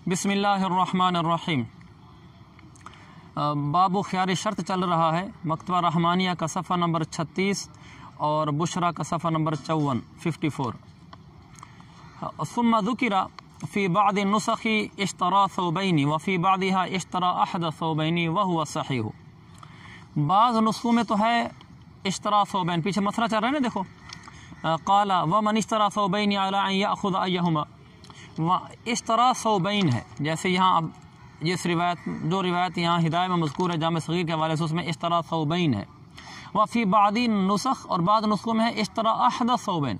बिस्मिल्लाहिर्रहमानिर्रहीम। बाबु ख़ियार शर्त चल रहा है। मकतबा रहमानिया का सफ़ा नंबर 36 और बुशरा का सफ़ा नंबर 54। सुम्मा ज़ुकिरा फ़ी बाज़ि नुस्ख़ी इश्तरा सौबैनी व फ़ी बाज़िहा इश्तरा अहद सौबैनी व हुवा सहीह। बाज़ नुस्ख़ों में तो है इश्तरा सौबैन, पीछे मसला चल रहा है ना, देखो क़ाला व मन इश्तरा सौबैनी अला अन याख़ुज़ अय्युहुमा, व इश्तरा सौबैन है। जैसे यहाँ अब जिस रिवायत जो रिवायत यहाँ हिदायत में मज़कूर है जामे सग़ीर के हवाले से, उसमें इश्तरा सौबैन है। व फ़ी बाज़ि नुस्ख़, और बाद नुस्ख़ों में है इश्तरा अहद सौबैन,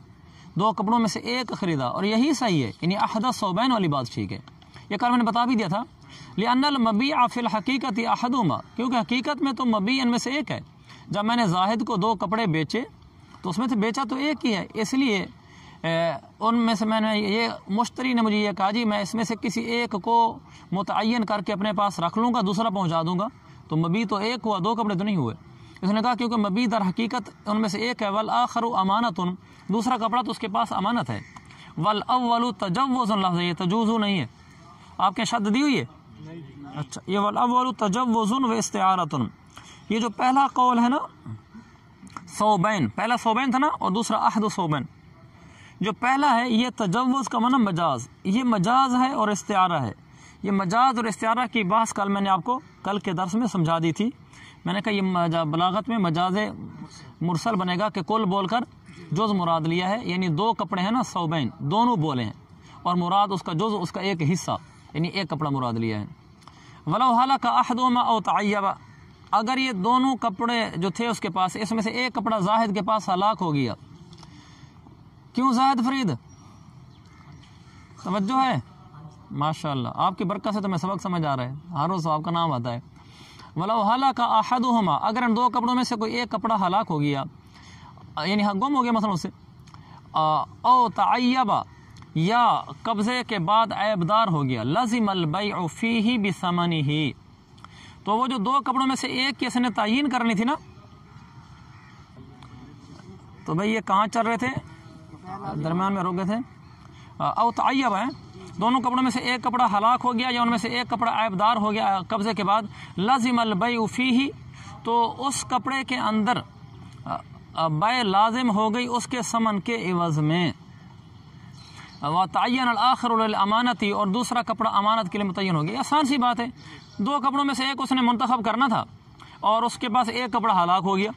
दो कपड़ों में से एक ख़रीदा, और यही सही है, यानी अहद सौबैन वाली बात ठीक है। ये कल मैंने बता भी दिया था। लिअन्नल मबीअ फ़िल हकीकत अहदुमा, क्योंकि हकीकत में तो मबी इनमें से एक है। जब मैंने जाहिद को दो कपड़े बेचे तो उसमें से बेचा तो एक ही है, इसलिए उनमें से मैंने ये मुश्तरी ने मुझे ये कहा जी मैं इसमें से किसी एक को मुतअय्यन करके अपने पास रख लूँगा, दूसरा पहुँचा दूँगा, तो मबी तो एक हुआ, दो कपड़े तो नहीं हुए। उसने कहा क्योंकि मबी दर हकीकत उनमें से एक है। वल आखरु अमानतुन, दूसरा कपड़ा तो उसके पास अमानत है। वल अव्वलु तजव्वुज़ुन, लफ्ज़ ये तजूज़ु नहीं है, आपके शब्द दी हुई है। अच्छा, ये वल अव्वलु तजव्वुज़ुन व इस्तिआरतुन, ये जो पहला कौल है ना सौबैन, पहला सौबैन था ना, और दूसरा अहद सौबैन। जो पहला है ये तजव्वुज़ का माना मजाज, ये मजाज है और इस्तिआरा है। ये मजाज और इस्तिआरा की बात कल मैंने आपको कल के दर्स में समझा दी थी। मैंने कहा ये बलागत में मजाज मुरसल बनेगा कि कुल बोलकर जुज़ मुराद लिया है, यानी दो कपड़े हैं ना सौबैन, दोनों बोले हैं, और मुराद उसका जुज़, उसका एक हिस्सा, यानी एक कपड़ा मुराद लिया है। वलौ हलका अहदुहुमा औ तअय्यबा, अगर ये दोनों कपड़े जो थे उसके पास, इसमें से एक कपड़ा जाहिद के पास हलाक हो गया। क्यों जाहिद फरीद, तवज्जो है, माशाअल्लाह, आपकी बरकत से तो मैं सबक समझ आ रहा है, हर रोज़ आपका नाम आता है। वलौ हलका अहदुहुमा, अगर इन दो कपड़ों में से कोई एक कपड़ा हलाक हो गया, यानी गुम हो गया मसलन उससे, औ तअय्यबा, या कब्ज़े के बाद ऐबदार हो गया, लज़िमल बैउ फ़ीही बिसमनिही, तो वो जो दो कपड़ों में से एक की इसने तायीन करनी थी ना, तो भाई ये कहाँ चल रहे थे, दरम्यान में रुक गए थे। औ तअय्यब है, दोनों कपड़ों में से एक कपड़ा हलाक हो गया या उनमें से एक कपड़ा ऐबदार हो गया कब्ज़े के बाद, लज़िमल बैउ फ़ीही, तो उस कपड़े के अंदर बै लाजिम हो गई उसके समन के एवज़ में। व तअय्यन अल-आखिरु लिल-अमानती, और दूसरा कपड़ा अमानत के लिए मुतय्यन हो गया। आसान सी बात है, दो कपड़ों में से एक उसने मुंतखब करना था और उसके पास एक कपड़ा हलाक हो गया,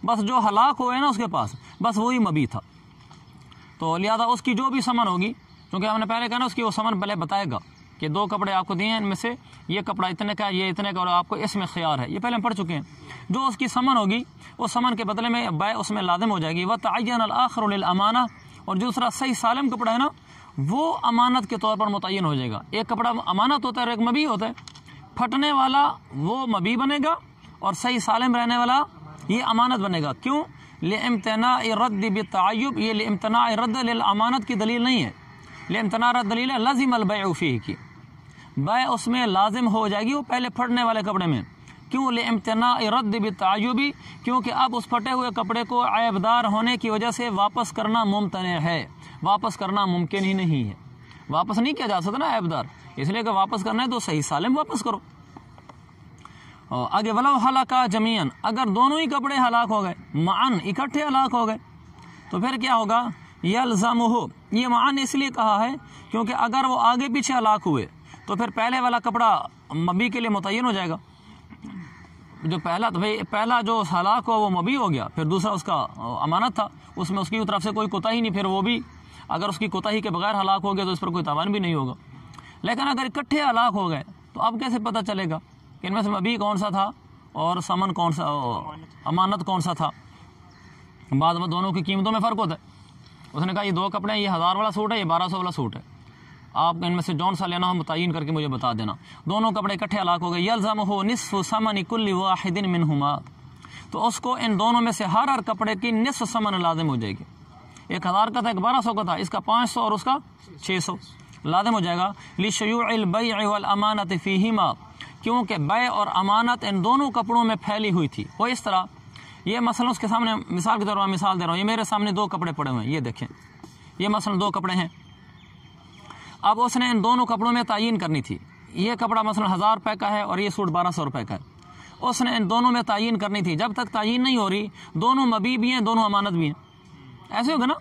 बस जो हलाक हुए ना उसके पास, बस वही मबी था, तो लिहाजा उसकी जो भी समन होगी, क्योंकि हमने पहले कहा ना उसकी वो समन पहले बताएगा कि दो कपड़े आपको दिए हैं, इनमें से ये कपड़ा इतने का, ये इतने का, और आपको इसमें ख़ियार है, ये पहले हम पढ़ चुके हैं। जो उसकी समन होगी उस समन के बदले में बै उसमें लाजिम हो जाएगी। व तअय्यन अल-आखिरु लिल-अमाना, और दूसरा सही सालिम कपड़ा है ना, वो अमानत के तौर पर मुतय्यन हो जाएगा। एक कपड़ा अमानत होता है और एक मबी होता है, फटने वाला वो मबी बनेगा और सही सालिम रहने वाला ये अमानत बनेगा। क्यों? लिइम्तिनाइ रद्द बित्तअय्युब, ये लिइम्तिनाइ रद्द लिल-अमानत की दलील नहीं है, लिइम्तिना रद्द दलील है लज़िमल बैउ फ़ीही की, बै उसमें लाजिम हो जाएगी वो पहले फटने वाले कपड़े में। क्यों? लिइम्तिनाइ रद्द बित्तअय्युबी, क्योंकि अब उस फटे हुए कपड़े को ऐबदार होने की वजह से वापस करना मुमतने है, वापस करना मुमकिन ही नहीं है, वापस नहीं किया जा सकता ना ऐबदार, इसलिए कि वापस करना है तो सही सालिम वापस करो। और आगे वलौ हलका जमीअन, अगर दोनों ही कपड़े हलाक हो गए, माअन इकट्ठे हलाक हो गए, तो फिर क्या होगा, यल्ज़मुहु, ये माअन इसलिए कहा है क्योंकि अगर वो आगे पीछे हलाक हुए तो फिर पहले वाला कपड़ा मबी के लिए मुतय्यन हो जाएगा। जो पहला, तो भाई पहला जो हलाक हुआ वो मबी हो गया, फिर दूसरा उसका अमानत था, उसमें उसकी तरफ से कोई कोताही नहीं, फिर वो भी अगर उसकी कोताही के बगैर हलाक हो गया तो इस पर कोई तावान भी नहीं होगा। लेकिन अगर इकट्ठे हलाक हो गए तो अब कैसे पता चलेगा कि इनमें से मबी कौन सा था और समन कौन सा, अमानत कौन सा था? बाद में दोनों की कीमतों में फ़र्क होता है। उसने कहा ये दो कपड़े हैं, ये 1000 वाला सूट है, ये 1200 वाला सूट है, आप इनमें से जौन सा लेना हो मुतय्यन करके मुझे बता देना। दोनों कपड़े इकट्ठे हलाक हो गए, यल्ज़मुहु निस्फ़ु समनि कुल्लि वाहिदिन मिनहुमा, तो उसको इन दोनों में से हर कपड़े की निस्फ़ समन लाजिम हो जाएगी। एक 1000 का था, एक 1200 का था, इसका 500 और उसका 600 लाजिम हो जाएगा। लिशयूइल बैइ वल अमानत फ़ीहिमा, क्योंकि बै और अमानत इन दोनों कपड़ों में फैली हुई थी। वो इस तरह, ये मसलन उसके सामने मिसाल के तौर पर मिसाल दे रहा हूँ, ये मेरे सामने दो कपड़े पड़े हुए हैं, ये देखें, ये मसलन दो कपड़े हैं, अब उसने इन दोनों कपड़ों में तयीन करनी थी। ये कपड़ा मसलन 1000 रुपये का है और ये सूट 1200 रुपये का है। उसने इन दोनों में तयीन करनी थी। जब तक तयीन नहीं हो रही, दोनों मबी भी हैं, दोनों अमानत भी हैं। ऐसे होगा ना,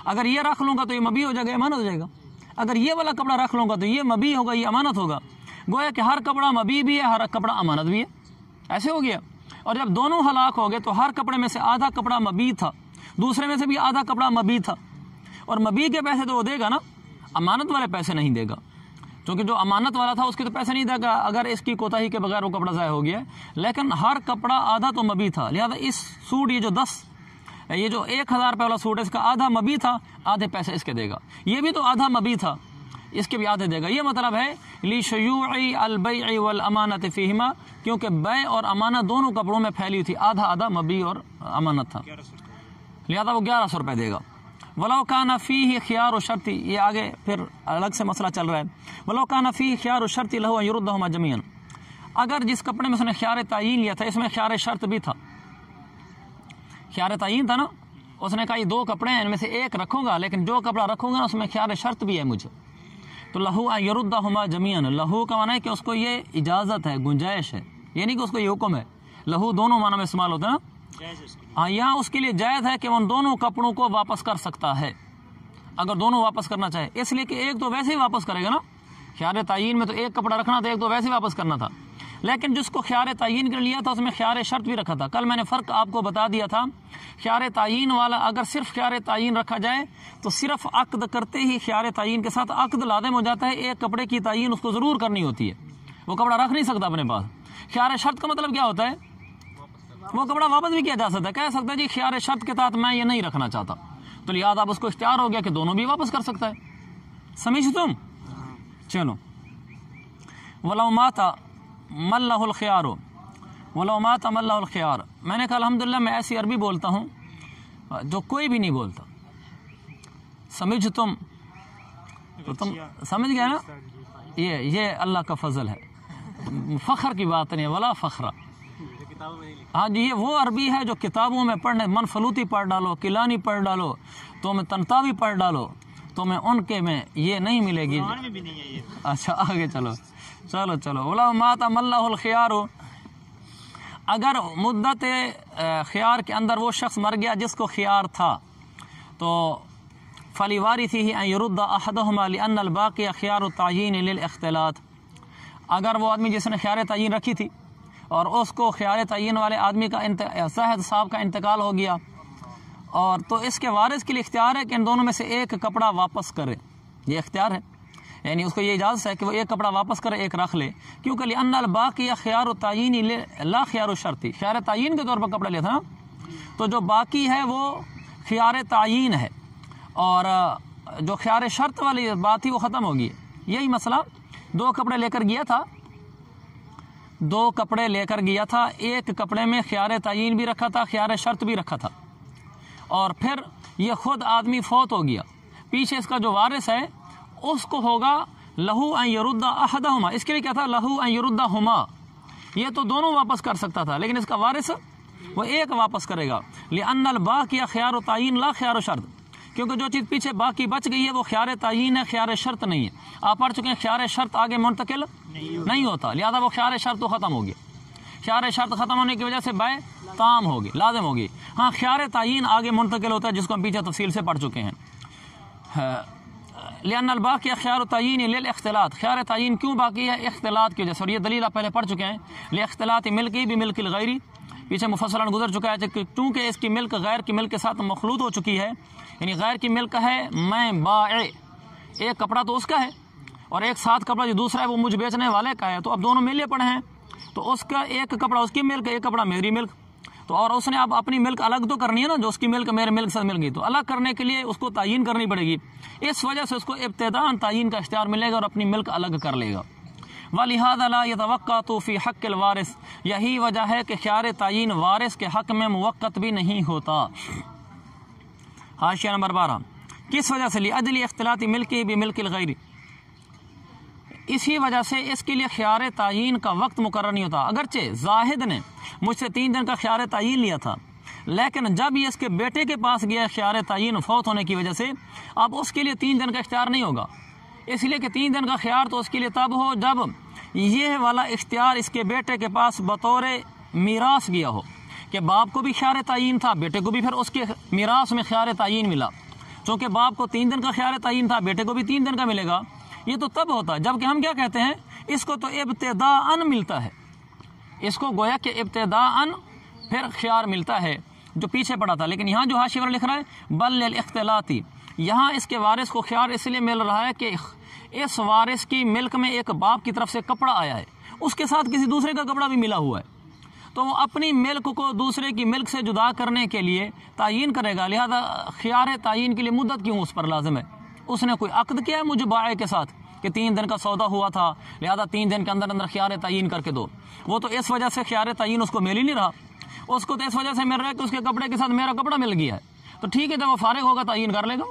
अगर ये रख लूँगा तो ये मबी हो जाएगा, अमानत हो जाएगा। अगर ये वाला कपड़ा रख लूँगा तो ये मबी होगा, ये अमानत होगा। गोया कि हर कपड़ा मबी भी है, हर कपड़ा अमानत भी है। ऐसे हो गया। और जब दोनों हलाक हो गए तो हर कपड़े में से आधा कपड़ा मबी था, दूसरे में से भी आधा कपड़ा मबी था। और मबी के पैसे तो वो देगा ना, अमानत वाले पैसे नहीं देगा, क्योंकि जो अमानत वाला था उसके तो पैसे नहीं देगा अगर इसकी कोताही के बगैर वो कपड़ा ज़ाया हो गया। लेकिन हर कपड़ा आधा तो मबी था, लिहाजा इस सूट ये जो 1000 रुपये वाला सूट है, इसका आधा मबी था, आधे पैसे इसके देगा। ये भी तो आधा मबी था, इसके भी आधे देगा। ये मतलब है लिशयूई अलबैई वल अमानत फ़ीहिमा, क्योंकि बै और अमानत दोनों कपड़ों में फैली थी, आधा आधा मबी और अमानत था, लिहाजा वो 1100 रुपये देगा। वलो काना फ़ीहि ख़ियारु शर्ती, ये आगे फिर अलग से मसला चल रहा है। वलो काना फ़ीहि ख़ियारु शर्ती लहु अन युरुद्दहुमा जमीअन, अगर जिस कपड़े में उसने ख़ियार तयीन लिया था इसमें ख़ियार शर्त भी था, ख़ियार तयीन था ना, उसने कहा ये 2 कपड़े हैं, इनमें से एक रखूँगा, लेकिन जो कपड़ा रखूँगा ना उसमें ख़ियार शर्त भी है मुझे, तो लहू अन युरुद्दहुमा जमीअन। लहू का माना है कि उसको ये इजाज़त है, गुंजाइश है, ये नहीं कि उसको ये हुक्म है। लहू दोनों माना में इस्तेमाल होता है ना। हाँ, यहाँ उसके लिए जायज़ है कि उन दोनों कपड़ों को वापस कर सकता है, अगर दोनों वापस करना चाहे। इसलिए कि एक तो वैसे ही वापस करेगा ना, ख़ियार तयीन में तो एक कपड़ा रखना था, एक तो वैसे ही वापस करना था। लेकिन जिसको ख़ियार तयीन कर लिया था उसमें ख़ियार शर्त भी रखा था। कल मैंने फ़र्क आपको बता दिया था, ख़ियार तयीन वाला अगर सिर्फ ख़ियार तयीन रखा जाए तो सिर्फ अक़्द करते ही ख़ियार तयीन के साथ अक़्द लाज़िम हो जाता है। एक कपड़े की तयीन उसको ज़रूर करनी होती है, वो कपड़ा रख नहीं सकता अपने पास। ख़ियार शर्त का मतलब क्या होता है, वो कपड़ा वापस भी किया जा सकता है, कह सकता है जी ख़ियार शर्त के तहत मैं ये नहीं रखना चाहता, तो लिहाजा अब उसको इख्तियार हो गया कि दोनों भी वापस कर सकता है। समझ तुम? चलो, वलो माता मल्लहुल ख़ियारो, वलो माता मल्लहुल ख़ियार। मैंने कहा अल्हम्दुलिल्लाह मैं ऐसी अरबी बोलता हूँ जो कोई भी नहीं बोलता। समझ तुम? तो तुम समझ गए ना, ये अल्लाह का फजल है, फ़ख्र की बात नहीं, वला फ़ख्रा। हाँ जी, ये वो अरबी है जो किताबों में पढ़ने, मनफलूती पढ़ डालो, किलानी पढ़ डालो, तो मैं तनतावी पढ़ डालो, तो मैं उनके में ये नहीं मिलेगी। भी नहीं है ये। अच्छा आगे चलो चलो चलो। वला माता मल्लहुल ख़ियारो, अगर मुद्दत ख़ियार के अंदर वो शख्स मर गया जिसको ख़ियार था, तो फलिवारिथिही अन युरुद्द अहदहुमा लिअन्नल बाक़िया ख़ियारु तयीन लिल इख्तिलात। अगर वो आदमी जिसने ख़ियार तयीन रखी थी और उसको ख़ियार तयीन वाले आदमी का साहब साहब का इंतकाल हो गया, और तो इसके वारिस के लिए इख्तियार है कि इन दोनों में से एक कपड़ा वापस करे, ये इख्तियार है, यानी उसको ये इजाज़त है कि वो एक कपड़ा वापस करे, एक रख ले। क्योंकि लिअन्नल बाक़िया ख़ियारु तयीन ला ख़ियारु शर्ती, ख़ियार तयीन के तौर पर कपड़ा लिया था ना, तो जो बाकी है वो ख़ियार तयीन है, और जो ख़ियार शर्त वाली बात थी वो ख़त्म होगी। यही मसला, 2 कपड़े लेकर गया था, 2 कपड़े लेकर गया था, एक कपड़े में ख़ियार तयीन भी रखा था, ख़ियार शर्त भी रखा था, और फिर ये ख़ुद आदमी फौत हो गया। पीछे इसका जो वारिस है उसको होगा लहू अन युरुद्दा अहदहुमा, इसके लिए क्या था, लहू अन युरुद्दहुमा, ये तो दोनों वापस कर सकता था, लेकिन इसका वारिस वो एक वापस करेगा। लिअन्नल बाक़िया ख़ियारु तयीन ला ख़ियारु शर्त, क्योंकि जो चीज़ पीछे बाकी बच गई है वो ख़ियार तयीन है, ख़ियार शर्त नहीं है। आप पढ़ चुके हैं ख़ियार शर्त आगे मुंतकिल नहीं होता, लिहाजा वो ख़ियार शर्त तो ख़त्म हो गया। ख़ियार शर्त ख़त्म होने की वजह से बै ताम होगी, लाजिम होगी। हाँ, ख़ियार तयीन आगे मुंतकिल होता है, जिसको हम पीछे तफसील से पढ़ चुके हैं। लिअन्नल बाक़िया ख़ियारु तयीन लिल इख्तिलात, ख़ियार तयीन क्यों बाकी है, इख्तिलात की वजह से, और ये दलील आप पहले पढ़ चुके हैं। लिअख्तिलात मिल्की भी मिल्किल गैरी, पीछे मुफस्सलन गुजर चुका है, क्योंकि इसकी मिल्क गैर की मिल्क के साथ मखलूत हो चुकी है, यानी गैर की मिल्क है मैं बाए, एक कपड़ा तो उसका है और एक साथ कपड़ा जो दूसरा है वो मुझ बेचने वाले का है, तो अब दोनों मिले पड़े हैं, तो उसका एक कपड़ा उसकी मिल्क, एक कपड़ा मेरी मिल्क, तो और उसने अब अपनी मिल्क अलग तो करनी है ना, जो उसकी मिल्क मेरे मिल्क से मिल गई, तो अलग करने के लिए उसको तयीन करनी पड़ेगी। इस वजह से उसको इब्तिदाअन तयीन का इख्तियार मिलेगा और अपनी मिल्क अलग कर लेगा। वलिहाज़ा ला यतवक्कतु फ़ी हक़्क़िल वारिस, यही वजह है कि ख़ियार तयीन वारिस के हक़ में मुवक्कत भी नहीं होता। हाशिया नंबर 12, किस वजह से, लिअजली इख्तिलाती मिल्की भी मिल्किल गैरी, इसी वजह से इसके लिए ख़ियार तयीन का वक्त मुकर्रर नहीं होता। अगरचे जाहिद ने मुझसे 3 दिन का ख़ियार तयीन लिया था, लेकिन जब ये इसके बेटे के पास गया ख़ियार तयीन फौत होने की वजह से, अब उसके लिए 3 दिन का इख्तियार नहीं होगा, इसलिए कि 3 दिन का ख्यार तो उसके लिए तब हो जब ये वाला इख्तियार इसके बेटे के पास बतौर मीरास गया हो, कि बाप को भी ख्यार तयीन था, बेटे को भी फिर उसके मीरास में ख्यार तयीन मिला। चूँकि बाप को 3 दिन का ख्यार तयीन था, बेटे को भी 3 दिन का मिलेगा। ये तो तब होता है, जबकि हम क्या कहते हैं, इसको तो इब्तिदाअन मिलता है, इसको गोया कि इब्तिदाअन फिर ख्यार मिलता है जो पीछे पड़ा था। लेकिन यहाँ जो हाशिया लिख रहा है बल लिल इख्तिलाती, यहाँ इसके वारिस को ख्यार इसलिए मिल रहा है कि इस वारिस की मिल्क में एक बाप की तरफ से कपड़ा आया है, उसके साथ किसी दूसरे का कपड़ा भी मिला हुआ है, तो वो अपनी मिल्क को दूसरे की मिल्क से जुदा करने के लिए तायीन करेगा। लिहाजा ख्यार तायीन के लिए मुद्दत क्यों उस पर लाजिम है? उसने कोई अक्द किया है मुझे बाए के साथ कि 3 दिन का सौदा हुआ था, लिहाजा 3 दिन के अंदर अंदर ख्यार तायीन करके दो। वो तो इस वजह से ख्यार तायीन उसको मिल ही नहीं रहा, उसको तो इस वजह से मिल रहा है कि उसके कपड़े के साथ मेरा कपड़ा मिल गया है। तो ठीक है, जब वो फारिग होगा तायीन कर लेगा।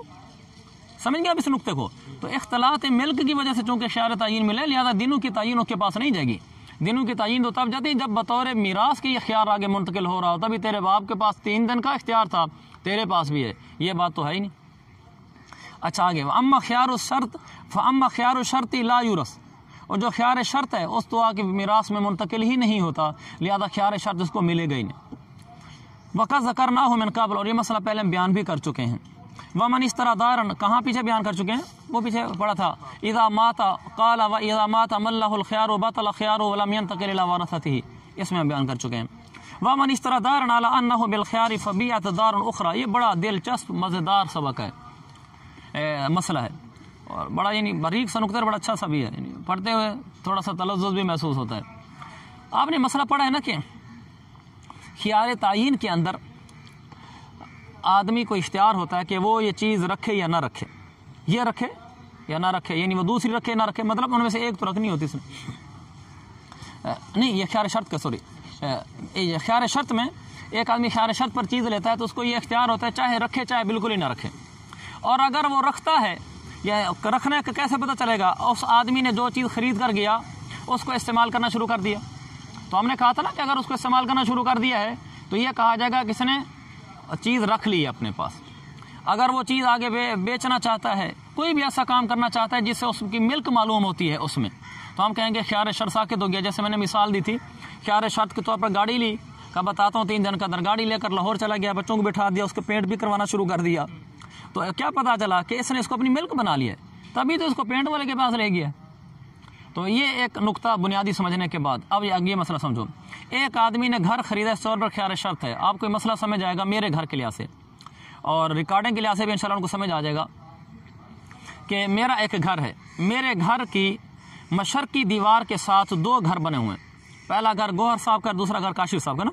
समझ गया आप इस नुक्ते को? तो इख्तलात मिल्क की वजह से चूंकि ख्यार तायीन मिले, लिहाजा दिनों की तायीन उसके पास नहीं जाएगी। दिनों की तायीन तो तब जाती जब बतौर मीरास के ये ख्यार आगे मुंतकिल हो रहा हो, तभी तेरे बाप के पास 3 दिन का इख्तियार था, तेरे पास भी है, ये बात तो है ही नहीं। अच्छा आगे, अम्मा ख्यार शर्त अम्मा ख्यार शर्ती ला यूरस, और जो ख्यार शर्त है उस तो आगे मीरास में मुंतकिल ही नहीं होता, लिहाजा ख्यार शर्त उसको मिलेगा ही नहीं। वक़्त ज़करना हो मिन क़ब्ल, और ये मसला पहले हम बयान भी कर चुके हैं। वमन इस तरह दारन, कहाँ पीछे बयान कर चुके हैं, वो पीछे पड़ा था। इज़ा माता क़ाला व इज़ा माता मल्लहुल ख़ियारु बतल ख़ियारु वलम यंतक़िल इला वरसतिही, इसमें हम बयान कर चुके हैं। वमन इस तरह दारन अला अन्नहु बिल ख़ियारि फ़बीअत दारुन उख़रा, ये बड़ा दिलचस्प मज़ेदार सबक है, मसला है, और बड़ा यानी बारीक सा नुक्ता, बड़ा अच्छा सा भी है, पढ़ते हुए थोड़ा सा तलज़्ज़ुज़ भी महसूस होता है। आपने मसला पढ़ा है ना कि ख़ियार तायीन के अंदर आदमी को इख्तियार होता है कि वो ये चीज़ रखे या ना रखे, ये रखे या ना रखे, यानी वो दूसरी रखे ना रखे, मतलब उनमें से एक तो रखनी होती इसमें नहीं। ये ख्यार शर्त का सॉरी, ये ख्यार शर्त में एक आदमी ख्यार शर्त पर चीज़ लेता है तो उसको ये इख्तियार होता है चाहे रखे चाहे बिल्कुल ही ना रखे। और अगर वो रखता है, या रखने का कैसे पता चलेगा? उस आदमी ने जो चीज़ ख़रीद कर गया उसको इस्तेमाल करना शुरू कर दिया, तो हमने कहा था ना कि अगर उसको इस्तेमाल करना शुरू कर दिया है तो ये कहा जाएगा किसने चीज़ रख ली है अपने पास। अगर वो चीज़ आगे बेचना चाहता है, कोई भी ऐसा काम करना चाहता है जिससे उसकी मिल्क मालूम होती है उसमें, तो हम कहेंगे ख्यार शर्त साकित हो गया। जैसे मैंने मिसाल दी थी, ख्यार शर्त के तौर पर गाड़ी ली, का बताता हूँ 3 दिन का अंदर गाड़ी लेकर लाहौर चला गया, बच्चों को बिठा दिया, उसके पेंट भी करवाना शुरू कर दिया, तो क्या पता चला कि इसने इसको अपनी मिल्क बना लिया, तभी तो इसको पेंट वाले के पास ले गया। तो ये एक नुक्ता बुनियादी समझने के बाद अब ये मसला समझो। एक आदमी ने घर खरीदा, इस तौर पर ख्यार शर्त है, आपको मसला समझ आएगा मेरे घर के लिहाज से, और रिकॉर्डिंग के लिहाज से भी इंशाल्लाह उनको समझ आ जाएगा कि मेरा एक घर है, मेरे घर की मशरकी दीवार के साथ 2 घर बने हुए हैं। पहला घर गोहर साहब का, दूसरा घर काशिफ साहब का ना,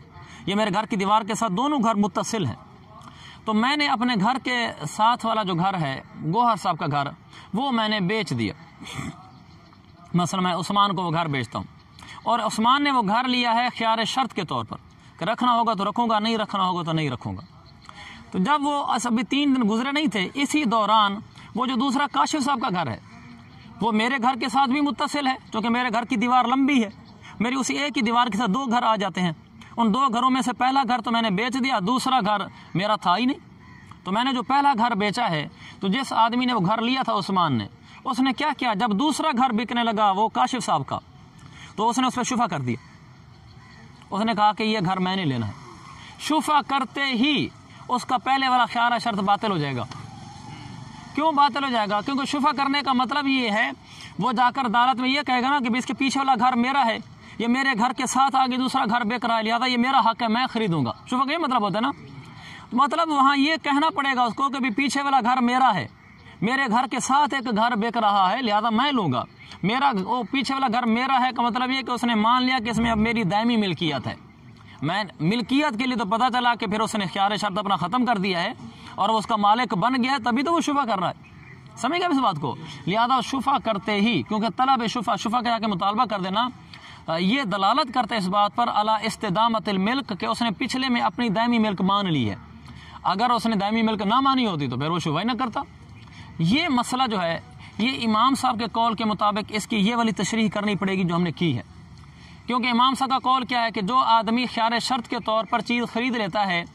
ये मेरे घर की दीवार के साथ दोनों घर मुत्तसिल हैं। तो मैंने अपने घर के साथ वाला जो घर है गोहर साहब का घर, वो मैंने बेच दिया। मसला मैं उस्मान को वो घर बेचता हूँ, और उस्मान ने वो घर लिया है ख्यार शर्त के तौर पर कि रखना होगा तो रखूँगा, नहीं रखना होगा तो नहीं रखूँगा। तो जब वो अभी 3 दिन गुजरे नहीं थे, इसी दौरान वो जो दूसरा काशिफ साहब का घर है वो मेरे घर के साथ भी मुत्तसिल है, क्योंकि मेरे घर की दीवार लंबी है, मेरी उसी एक ही दीवार के साथ 2 घर आ जाते हैं। उन 2 घरों में से पहला घर तो मैंने बेच दिया, दूसरा घर मेरा था ही नहीं। तो मैंने जो पहला घर बेचा है, तो जिस आदमी ने वो घर लिया था उस्मान ने, उसने क्या किया, जब दूसरा घर बिकने लगा वो काशिफ साहब का, तो उसने उस पर शुफा कर दिया। उसने कहा कि ये घर मैंने लेना है। शुफा करते ही उसका पहले वाला ख्यार शर्त बातिल हो जाएगा। क्यों बातिल हो जाएगा? क्योंकि शुफा करने का मतलब ये है, वो जाकर अदालत में ये कहेगा ना कि इसके पीछे वाला घर मेरा है, ये मेरे घर के साथ आगे दूसरा घर बिक रहा है, लिहाजा ये मेरा हक है, मैं खरीदूंगा। शुफा का ये मतलब होता है ना, मतलब वहाँ ये कहना पड़ेगा उसको कि पीछे वाला घर मेरा है, मेरे घर के साथ एक घर बिक रहा है, लिहाजा मैं लूँगा। मेरा वो पीछे वाला घर मेरा है का मतलब ये कि उसने मान लिया कि इसमें अब मेरी दायमी मिल्कियत है। मैं मिल्कियत के लिए तो पता चला कि फिर उसने ख्यार शर्त अपना ख़त्म कर दिया है और वो उसका मालिक बन गया है, तभी तो वो शुफा कर रहा है। समझ गया इस बात को? लिहाजा शुफा करते ही, क्योंकि तलब शुफा के आके मुतालबा कर देना, ये दलालत करते इस बात पर अला इस्तिदामतिल मिल्क के उसने पिछले में अपनी दायमी मिल्क मान ली है। अगर उसने दायमी मिल्क ना मानी होती तो फिर वो शुफा ही ना करता। ये मसला जो है, ये इमाम साहब के कौल के मुताबिक इसकी ये वाली तशरीह करनी पड़ेगी जो हमने की है, क्योंकि इमाम साहब का कौल क्या है कि जो आदमी ख्यार शर्त के तौर पर चीज़ ख़रीद लेता है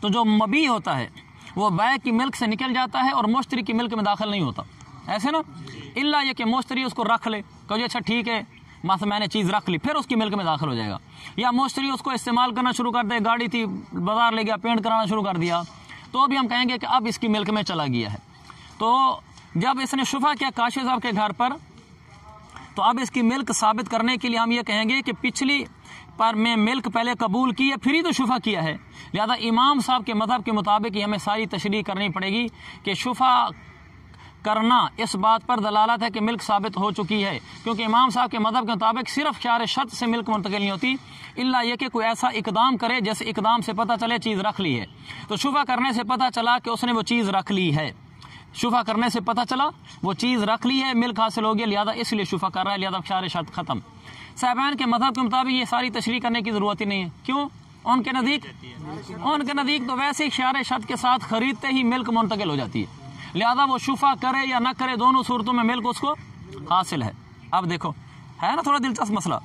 तो जो मबी होता है वो बै की मिल्क से निकल जाता है और मुश्तरी की मिल्क में दाखिल नहीं होता। ऐसे ना, इल्ला ये कि मुश्तरी उसको रख ले, कहो अच्छा ठीक है मतलब मैंने चीज़ रख ली, फिर उसकी मिल्क में दाखिल हो जाएगा। या मुश्तरी उसको इस्तेमाल करना शुरू कर दे, गाड़ी थी बाजार ले गया, पेंट कराना शुरू कर दिया, तो भी हम कहेंगे कि अब इसकी मिल्क में चला गया है। तो जब इसने शुफा किया काशी साहब के घर पर, तो अब इसकी मिल्क साबित करने के लिए हम ये कहेंगे कि पिछली पर में मिल्क पहले कबूल की है, फिर ही तो शुफा किया है। लिहाजा इमाम साहब के मज़हब के मुताबिक हमें सारी तशरीह करनी पड़ेगी कि शुफा करना इस बात पर दलालत है कि मिल्क साबित हो चुकी है, क्योंकि इमाम साहब के मज़हब के मुताबिक सिर्फ ख्यार शर्त से मिल्क मुंतकिल नहीं होती, इल्ला यह कि कोई ऐसा इकदाम करे जैसे इकदाम से पता चले चीज़ रख ली है। तो शुफा करने से पता चला कि उसने वो चीज़ रख ली है, शुफा करने से पता चला वो चीज़ रख ली है, मिल्क हासिल हो गया, लिहाजा इसलिए शुफा कर रहा है, लिहाजा ख्यार शर्त ख़त्म। साहबान के मज़हब के मुताबिक ये सारी तशरीह करने की ज़रूरत ही नहीं है। क्यों? उनके नज़दीक तो वैसे ही ख्यार शर्त के साथ ख़रीदते ही मिल्क मुंतकिल हो जाती है, लिहाजा वो शुफा करे या ना करे दोनों सूरतों में मिल्क उसको हासिल है। अब देखो है ना थोड़ा दिलचस्प मसला।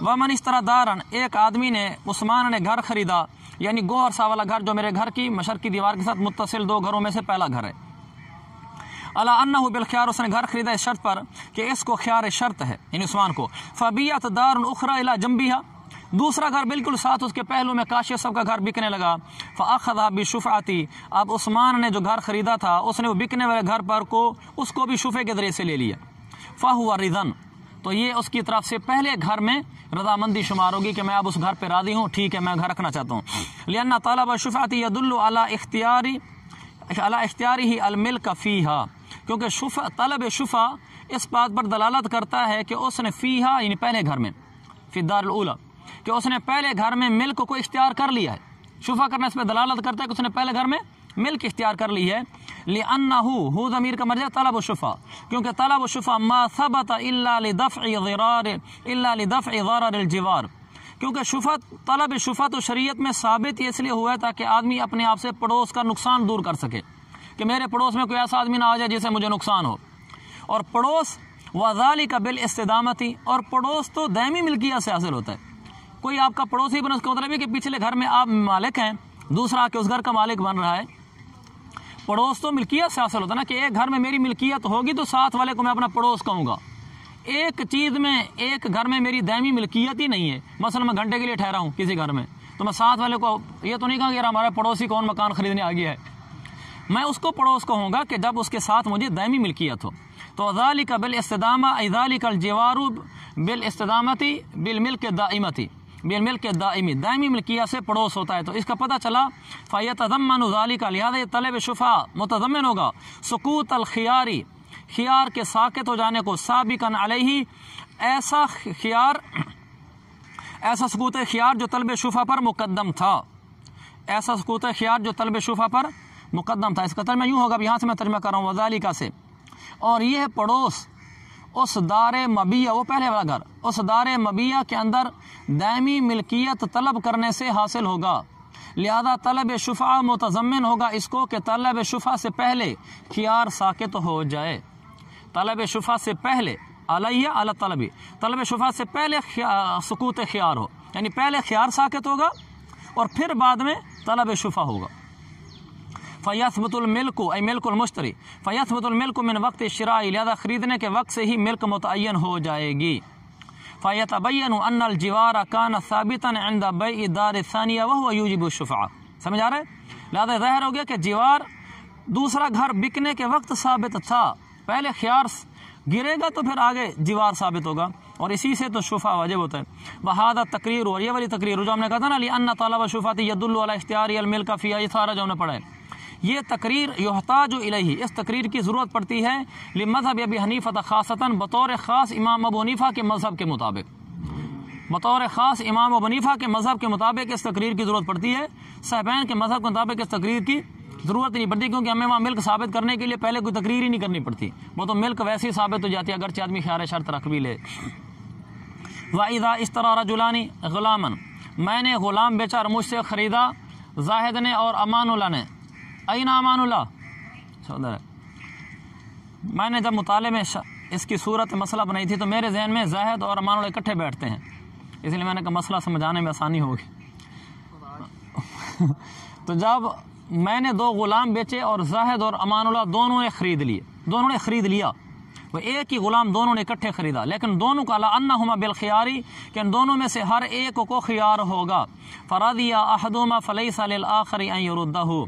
वमन इस तरह दारन, एक आदमी ने, उस्मान ने घर खरीदा, यानी गोहर सा वाला घर जो मेरे घर की मशरकी दीवार के साथ मुत्तसिल 2 घरों में से पहला घर है। अला अन्नहु बिल ख्यार, उसने घर खरीदा इस शर्त पर कि इसको ख्यार शर्त है, यानी उस्मान को। फबियत दारुन उखरा इला जंबिहा, दूसरा घर बिल्कुल साथ उसके पहलू में काशिया सब का घर बिकने लगा। फ़अख़ज़ा बिशुफ़अती, अब उस्मान ने जो घर खरीदा था उसने वो बिकने वाले घर पर को उसको भी शुफे के ज़रिए से ले लिया। फ़हुवा रिज़न, तो ये उसकी तरफ से पहले घर में रजामंदी शुमार होगी कि मैं अब उस घर पर राज़ी हूँ, ठीक है मैं घर रखना चाहता हूँ। लिअन्ना तलब शुफ़अती यदुल्लु अला इख्तियारी ही अल मिल्क फ़ीहा, क्योंकि तलब शुफा इस बात पर दलालत करता है कि उसने फ़ीहा यानी पहले घर में, फ़ी दारुल ऊला, कि उसने पहले घर में मिल्क को इख्तियार कर लिया है। शुफा करने इस पर दलालत करता है कि उसने पहले घर में मिल्क इख्तियार कर ली है। लिअन्नहु ज़मीर का मर्जा तलब शुफा, क्योंकि तलब शुफा मा सबत इल्ला लिदफ़इ ज़रर अल-जिवार, क्योंकि शुफा तलब शुफा तो शरीयत में साबित इसलिए हुआ है ताकि आदमी अपने आप से पड़ोस का नुकसान दूर कर सके, कि मेरे पड़ोस में कोई ऐसा आदमी ना आ जाए जिससे मुझे नुकसान हो। और पड़ोस वज़ालिका बिल इस्तिदामती, और पड़ोस तो दायमी मिल्कियत से हासिल होता है। कोई आपका पड़ोसी बने उसका मतलब है कि पिछले घर में आप मालिक हैं, दूसरा आके उस घर का मालिक बन रहा है। पड़ोस तो मिल्कियत से हासिल होता है ना, कि एक घर में मेरी मिल्कियत होगी तो साथ वाले को मैं अपना पड़ोस कहूँगा। एक चीज़ में, एक घर में मेरी दायमी मिल्कियत ही नहीं है, मसलन मैं घंटे के लिए ठहरा हूँ किसी घर में, तो मैं साथ वाले को ये तो नहीं कहा कि यार हमारा पड़ोसी कौन मकान खरीदने आ गया है, मैं उसको पड़ोस कहूँगा कि जब उसके साथ मुझे दायमी मिल्कियत हो। तो ज़ालिका बिल इस्तिदामा ज़ालिकल जिवारु बिल इस्तिदामती बिल मिल्क दाइमती, बिल मिल्क दाइमी, दायमी मिल्कियत से पड़ोस होता है। तो इसका पता चला फ़यतज़म्मनु ज़ालिका, लिहाजा ये तलब शुफा मुतज़म्मिन होगा सुकूत अल खियारी, खियार के साकित हो जाने को, साबिकन अलैहि, ऐसा खियार, ऐसा सुकूत खियार जो तलब शुफा पर मुकद्दम था, ऐसा सुकूत खियार जो तलब शुफा पर मुकद्दम था। इसका तर्जुमा यूँ होगा, यहाँ से मैं तर्जुमा कर रहा हूँ वज़ालिका से, और ये है पड़ोस उस दारे मबिया, वो पहले वाला घर, उस दारे मबिया के अंदर दायमी मिल्कियत तलब करने से हासिल होगा। लिहाजा तलब शुफा मुतज़म्मिन होगा इसको कि तलब शुफा से पहले खियार साकित हो जाए, तलब शुफा से पहले अलैया अला तलबी, तलब शुफा से पहले सुकूत खियार हो, यानी पहले खियार साकित होगा और फिर बाद में तलब शुफा होगा। फ़यस्बतुल मिल्क ऐ मिल्कुल मुश्तरी, फ़यस्बतुल मिल्क मिन वक्त शिराई, लिहाजा ख़रीदने के वक्त से ही मिल्क मुतअय्यन हो जाएगी। फ़यतबय्यनु अन्नल जिवारा कान साबितन इंद बैइ दार सानिया व हुवा यूजिबु शुफ़ा, समझ आ रहा है। लिहाजा ज़ाहिर हो गया कि जिवार दूसरा घर बिकने के वक्त साबित था, पहले खियार गिरेगा तो फिर आगे जिवार साबित होगा, और इसी से तो शुफा वाजिब होता है। वहादा तकरीर, और ये वाली तकरीर जो हमने कहा था ना, लिअन्ना तलब शुफ़ाती यदुल्लु अला इख्तियारी अल मिल्क फ़ीहा, ये सारा जो हमने पढ़ा है, ये तकरीर युहताजु इलैहि, इस तकरीर की ज़रूरत पड़ती है लिमज़हब अबी हनीफ़ा ख़ासतन, बतौर ख़ास इमाम अबू हनीफ़ा के मज़हब के मुताबिक, बतौर ख़ास इमाम अबू हनीफ़ा के मज़हब के मुताबिक इस तकरीर की ज़रूरत पड़ती है। साहबान के मज़हब के मुताबिक इस तकरीर की ज़रूरत नहीं पड़ती, क्योंकि हमें वहाँ मिल्क साबित करने के लिए पहले कोई तकरीर ही नहीं करनी पड़ती, वो तो मिल्क वैसे ही साबित हो जाती है अगरचे आदमी ख्यार शर्त रख भी ले। वाइदा इस तरह रजुलानी ग़ुलामन, मैंने ग़ुलाम बेचा और मुझसे ख़रीदा जाहिद ने और अमानुल्लाह ने। अयना अमानुल्लाह, उधर है। मैंने जब मुताले में इसकी सूरत मसला बनाई थी तो मेरे जहन में जाहिद और अमानुल्लाह इकट्ठे बैठते हैं, इसलिए मैंने कहा मसला समझाने में आसानी होगी। तो जब मैंने 2 ग़ुलाम बेचे और जाहिद और अमानुल्लाह दोनों ने ख़रीद लिए, दोनों ने ख़रीद लिया, वो एक ही ग़ुलाम दोनों ने इकट्ठे ख़रीदा, लेकिन दोनों का अन्नहुमा बिल खियारी, कि दोनों में से हर एक को खियार होगा। फ़रादिया अहदुमा फ़लैसा लिल आखिरी अन युरुद्दहु,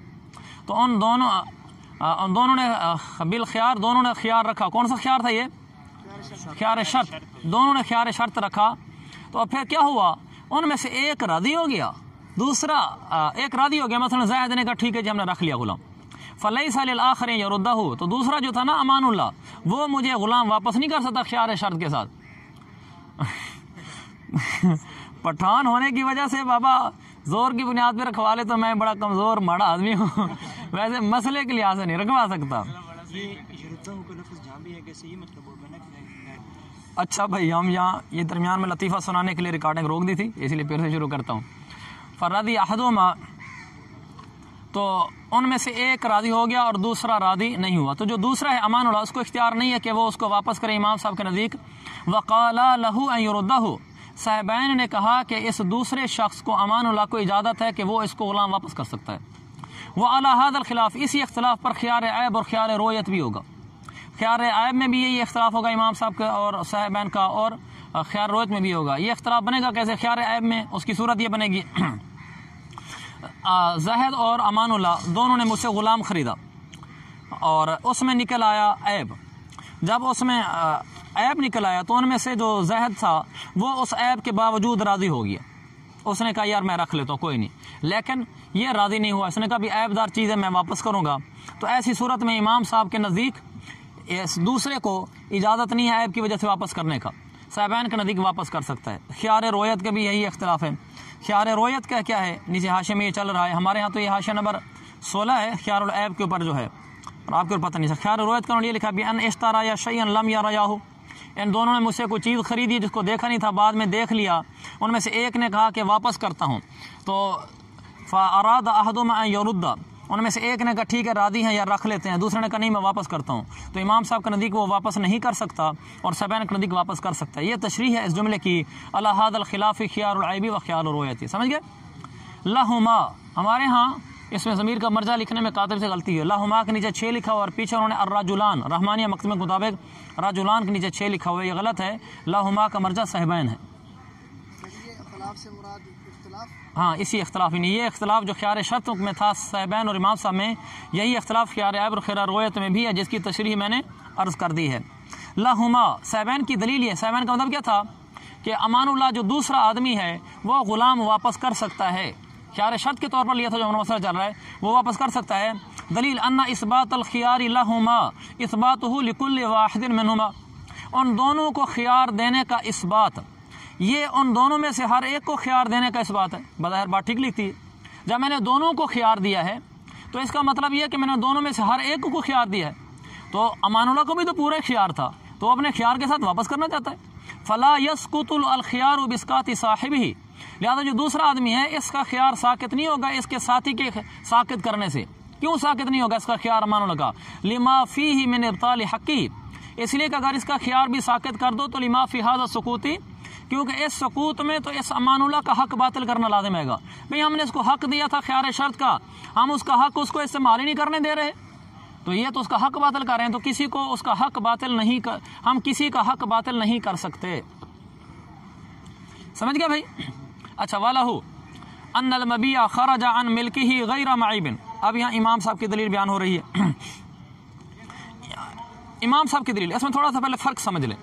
तो उन दोनों ने बिल खियार, दोनों ने खियार रखा। कौन सा खियार था ये? खियार शर्त। दोनों ने खियार शर्त रखा, तो फिर क्या हुआ, उनमें से एक राज़ी हो गया, दूसरा एक राज़ी हो गया, मसलन ज़ैद ने कहा ठीक है जी हमने रख लिया ग़ुलाम। फ़लैसा लिल आखिरी युरुद्दहु, तो दूसरा जो था ना अमानुल्लाह, वो मुझे ग़ुलाम वापस नहीं कर सकता खियार शर्त के साथ। पठान होने की वजह से बाबा जोर की बुनियाद पर रखवा ले तो मैं बड़ा कमज़ोर माड़ा आदमी हूँ, वैसे मसले के लिहाज से नहीं रखवा सकता। अच्छा भाई, हम यहाँ ये दरमियान में लतीफ़ा सुनाने के लिए रिकॉर्डिंग रोक दी थी, इसलिए फिर से शुरू करता हूँ। फ़रादी अहदुमा, तो उनमें से एक राज़ी हो गया और दूसरा राज़ी नहीं हुआ, तो जो दूसरा है अमानुल्लाह, उसको इख्तियार नहीं है कि वो उसको वापस करे इमाम साहब के नज़दीक। वक़ाला लहू अन युरुद्दहु, साहिबैन ने कहा कि इस दूसरे शख्स को अमानुल्लाह को इजाज़त है कि वो इसको ग़ुलाम वापस कर सकता है। वह अला हादल खिलाफ, इसी इख्तिलाफ पर ख़ियार ऐब और ख़ियार रोयत भी होगा। ख़ियार ऐब में भी यही इख्तिलाफ होगा इमाम साहब का और साहिबैन का, और ख़ियार रोयत में भी होगा। ये इख्तिलाफ बनेगा कैसे? ख़ियार ऐब में उसकी सूरत ये बनेगी, ज़ाहिद और अमानुल्लाह दोनों ने मुझसे ग़ुलाम ख़रीदा और उसमें निकल आया ऐब। जब उसमें ऐब निकल आया तो उनमें से जो ज़ाहिद था वो उस ऐब के बावजूद राज़ी हो गया। उसने कहा यार मैं रख लेता हूँ कोई नहीं, लेकिन ये राज़ी नहीं हुआ। इसने कहा भी ऐबदार चीज़ है, मैं वापस करूँगा। तो ऐसी सूरत में इमाम साहब के नज़दीक इस दूसरे को इजाज़त नहीं है ऐब की वजह से वापस करने का, साहिबैन के नज़दीक वापस कर सकता है। ख़ियार रोयत का भी यही इख्तिलाफ है। ख़ियार रोयत का क्या है, नीचे हाशिया में ये चल रहा है, हमारे यहाँ तो ये हाशिया नंबर 16 है ख़ियारुल ऐब के ऊपर जो है, और आपके ऊपर पता नहीं। ख़ियार रोयत का ये लिखा भी अन इश्तरा या शैअन लम यरयाहु, इन दोनों ने मुझसे कोई चीज़ ख़रीदी जिसको देखा नहीं था, बाद में देख लिया। उनमें से एक ने कहा कि वापस करता हूँ, तो फ़अराद अहदुमा अन युरुद्दा, उनमें से एक ने कहा ठीक है राज़ी हैं या रख लेते हैं, दूसरे ने कहा नहीं मैं वापस करता हूँ। तो इमाम साहब के नज़दीक वो वापस नहीं कर सकता और साहिबैन के नज़दीक वापस कर सकता है। ये तशरीह है इस जुमले की, अला हादल खिलाफ़ी ख़ियारुल ऐबी व ख़ियारुर रोयती। समझ गए? लहुमा, हमारे यहाँ इसमें ज़मीर का मर्जा लिखने में कातिब से गलती है। लहुमा के नीचे 6 लिखा हुआ और पीछे उन्होंने अर्राजुलान, रहमानिया मकतूब के मुताबिक राजुलान के नीचे 6 लिखा हुआ है, ये गलत है। लहुमा का मर्जा साहिबैन है। हाँ, इसी इख्तिलाफ ही नहीं, ये इख्तिलाफ जो ख़ियार शर्त में था साहिबैन और इमाम साहब में, यही इख्तिलाफ ख़ियार ऐब और ख़ियार रोयत में भी है, जिसकी तशरीह मैंने अर्ज़ कर दी है। लहुमा साहिबैन की दलील है, साहिबैन का मतलब क्या था कि अमानुल्लाह जो दूसरा आदमी है वो ग़ुलाम वापस कर सकता है, ख़ियार शर्त के तौर पर लिया था जो मसला चल रहा है, वो वापस कर सकता है। दलील अन्ना इस्बात अल ख़ियारी लहुमा इस्बातहु लिकुल्लि वाहिदिन मिनहुमा, उन दोनों को ख़ियार देने का इस्बात, ये उन दोनों में से हर एक को ख़ियार देने का इस्बात है। बज़ाहिर बात ठीक लिखती है, जब मैंने दोनों को ख़ियार दिया है तो इसका मतलब ये है कि मैंने दोनों में से हर एक को ख़ियार दिया है। तो अमानुल्लाह को भी तो पूरा ख़ियार था, तो अपने ख़ियार के साथ वापस करना चाहता है। फ़ला यस्कुतुल अल ख़ियारु बिस्काति साहिबिही, लिहाजा जो दूसरा आदमी है इसका ख़ियार साकित नहीं होगा इसके साथी के साकित करने से। क्यों साकित नहीं होगा इसका ख़ियार अमानुल्लाह का? लिमा फ़ीही मिन इब्ताल हक़्क़ी, इसलिए कि अगर इसका ख़ियार भी साकित कर दो तो लिमा फ़ी हाज़ा सुकूती, क्योंकि इस सकूत में तो इस अमानुल्लाह का हक बातिल करना लाजिम हैगा। भाई हमने इसको हक दिया था ख़ियार शर्त का, हम उसका हक उसको इस्तेमाल ही नहीं करने दे रहे, तो ये तो उसका हक बातिल कर रहे हैं। तो किसी को उसका हक बातिल नहीं कर, हम किसी का हक बातिल नहीं कर सकते। समझ गया भाई? अच्छा, वालहु अन्नल मबिया खरजा अन मिल्किही गैर मईबिन, अब यहाँ इमाम साहब की दलील बयान हो रही है। इमाम साहब की दलील, इसमें थोड़ा सा पहले फ़र्क समझ लें।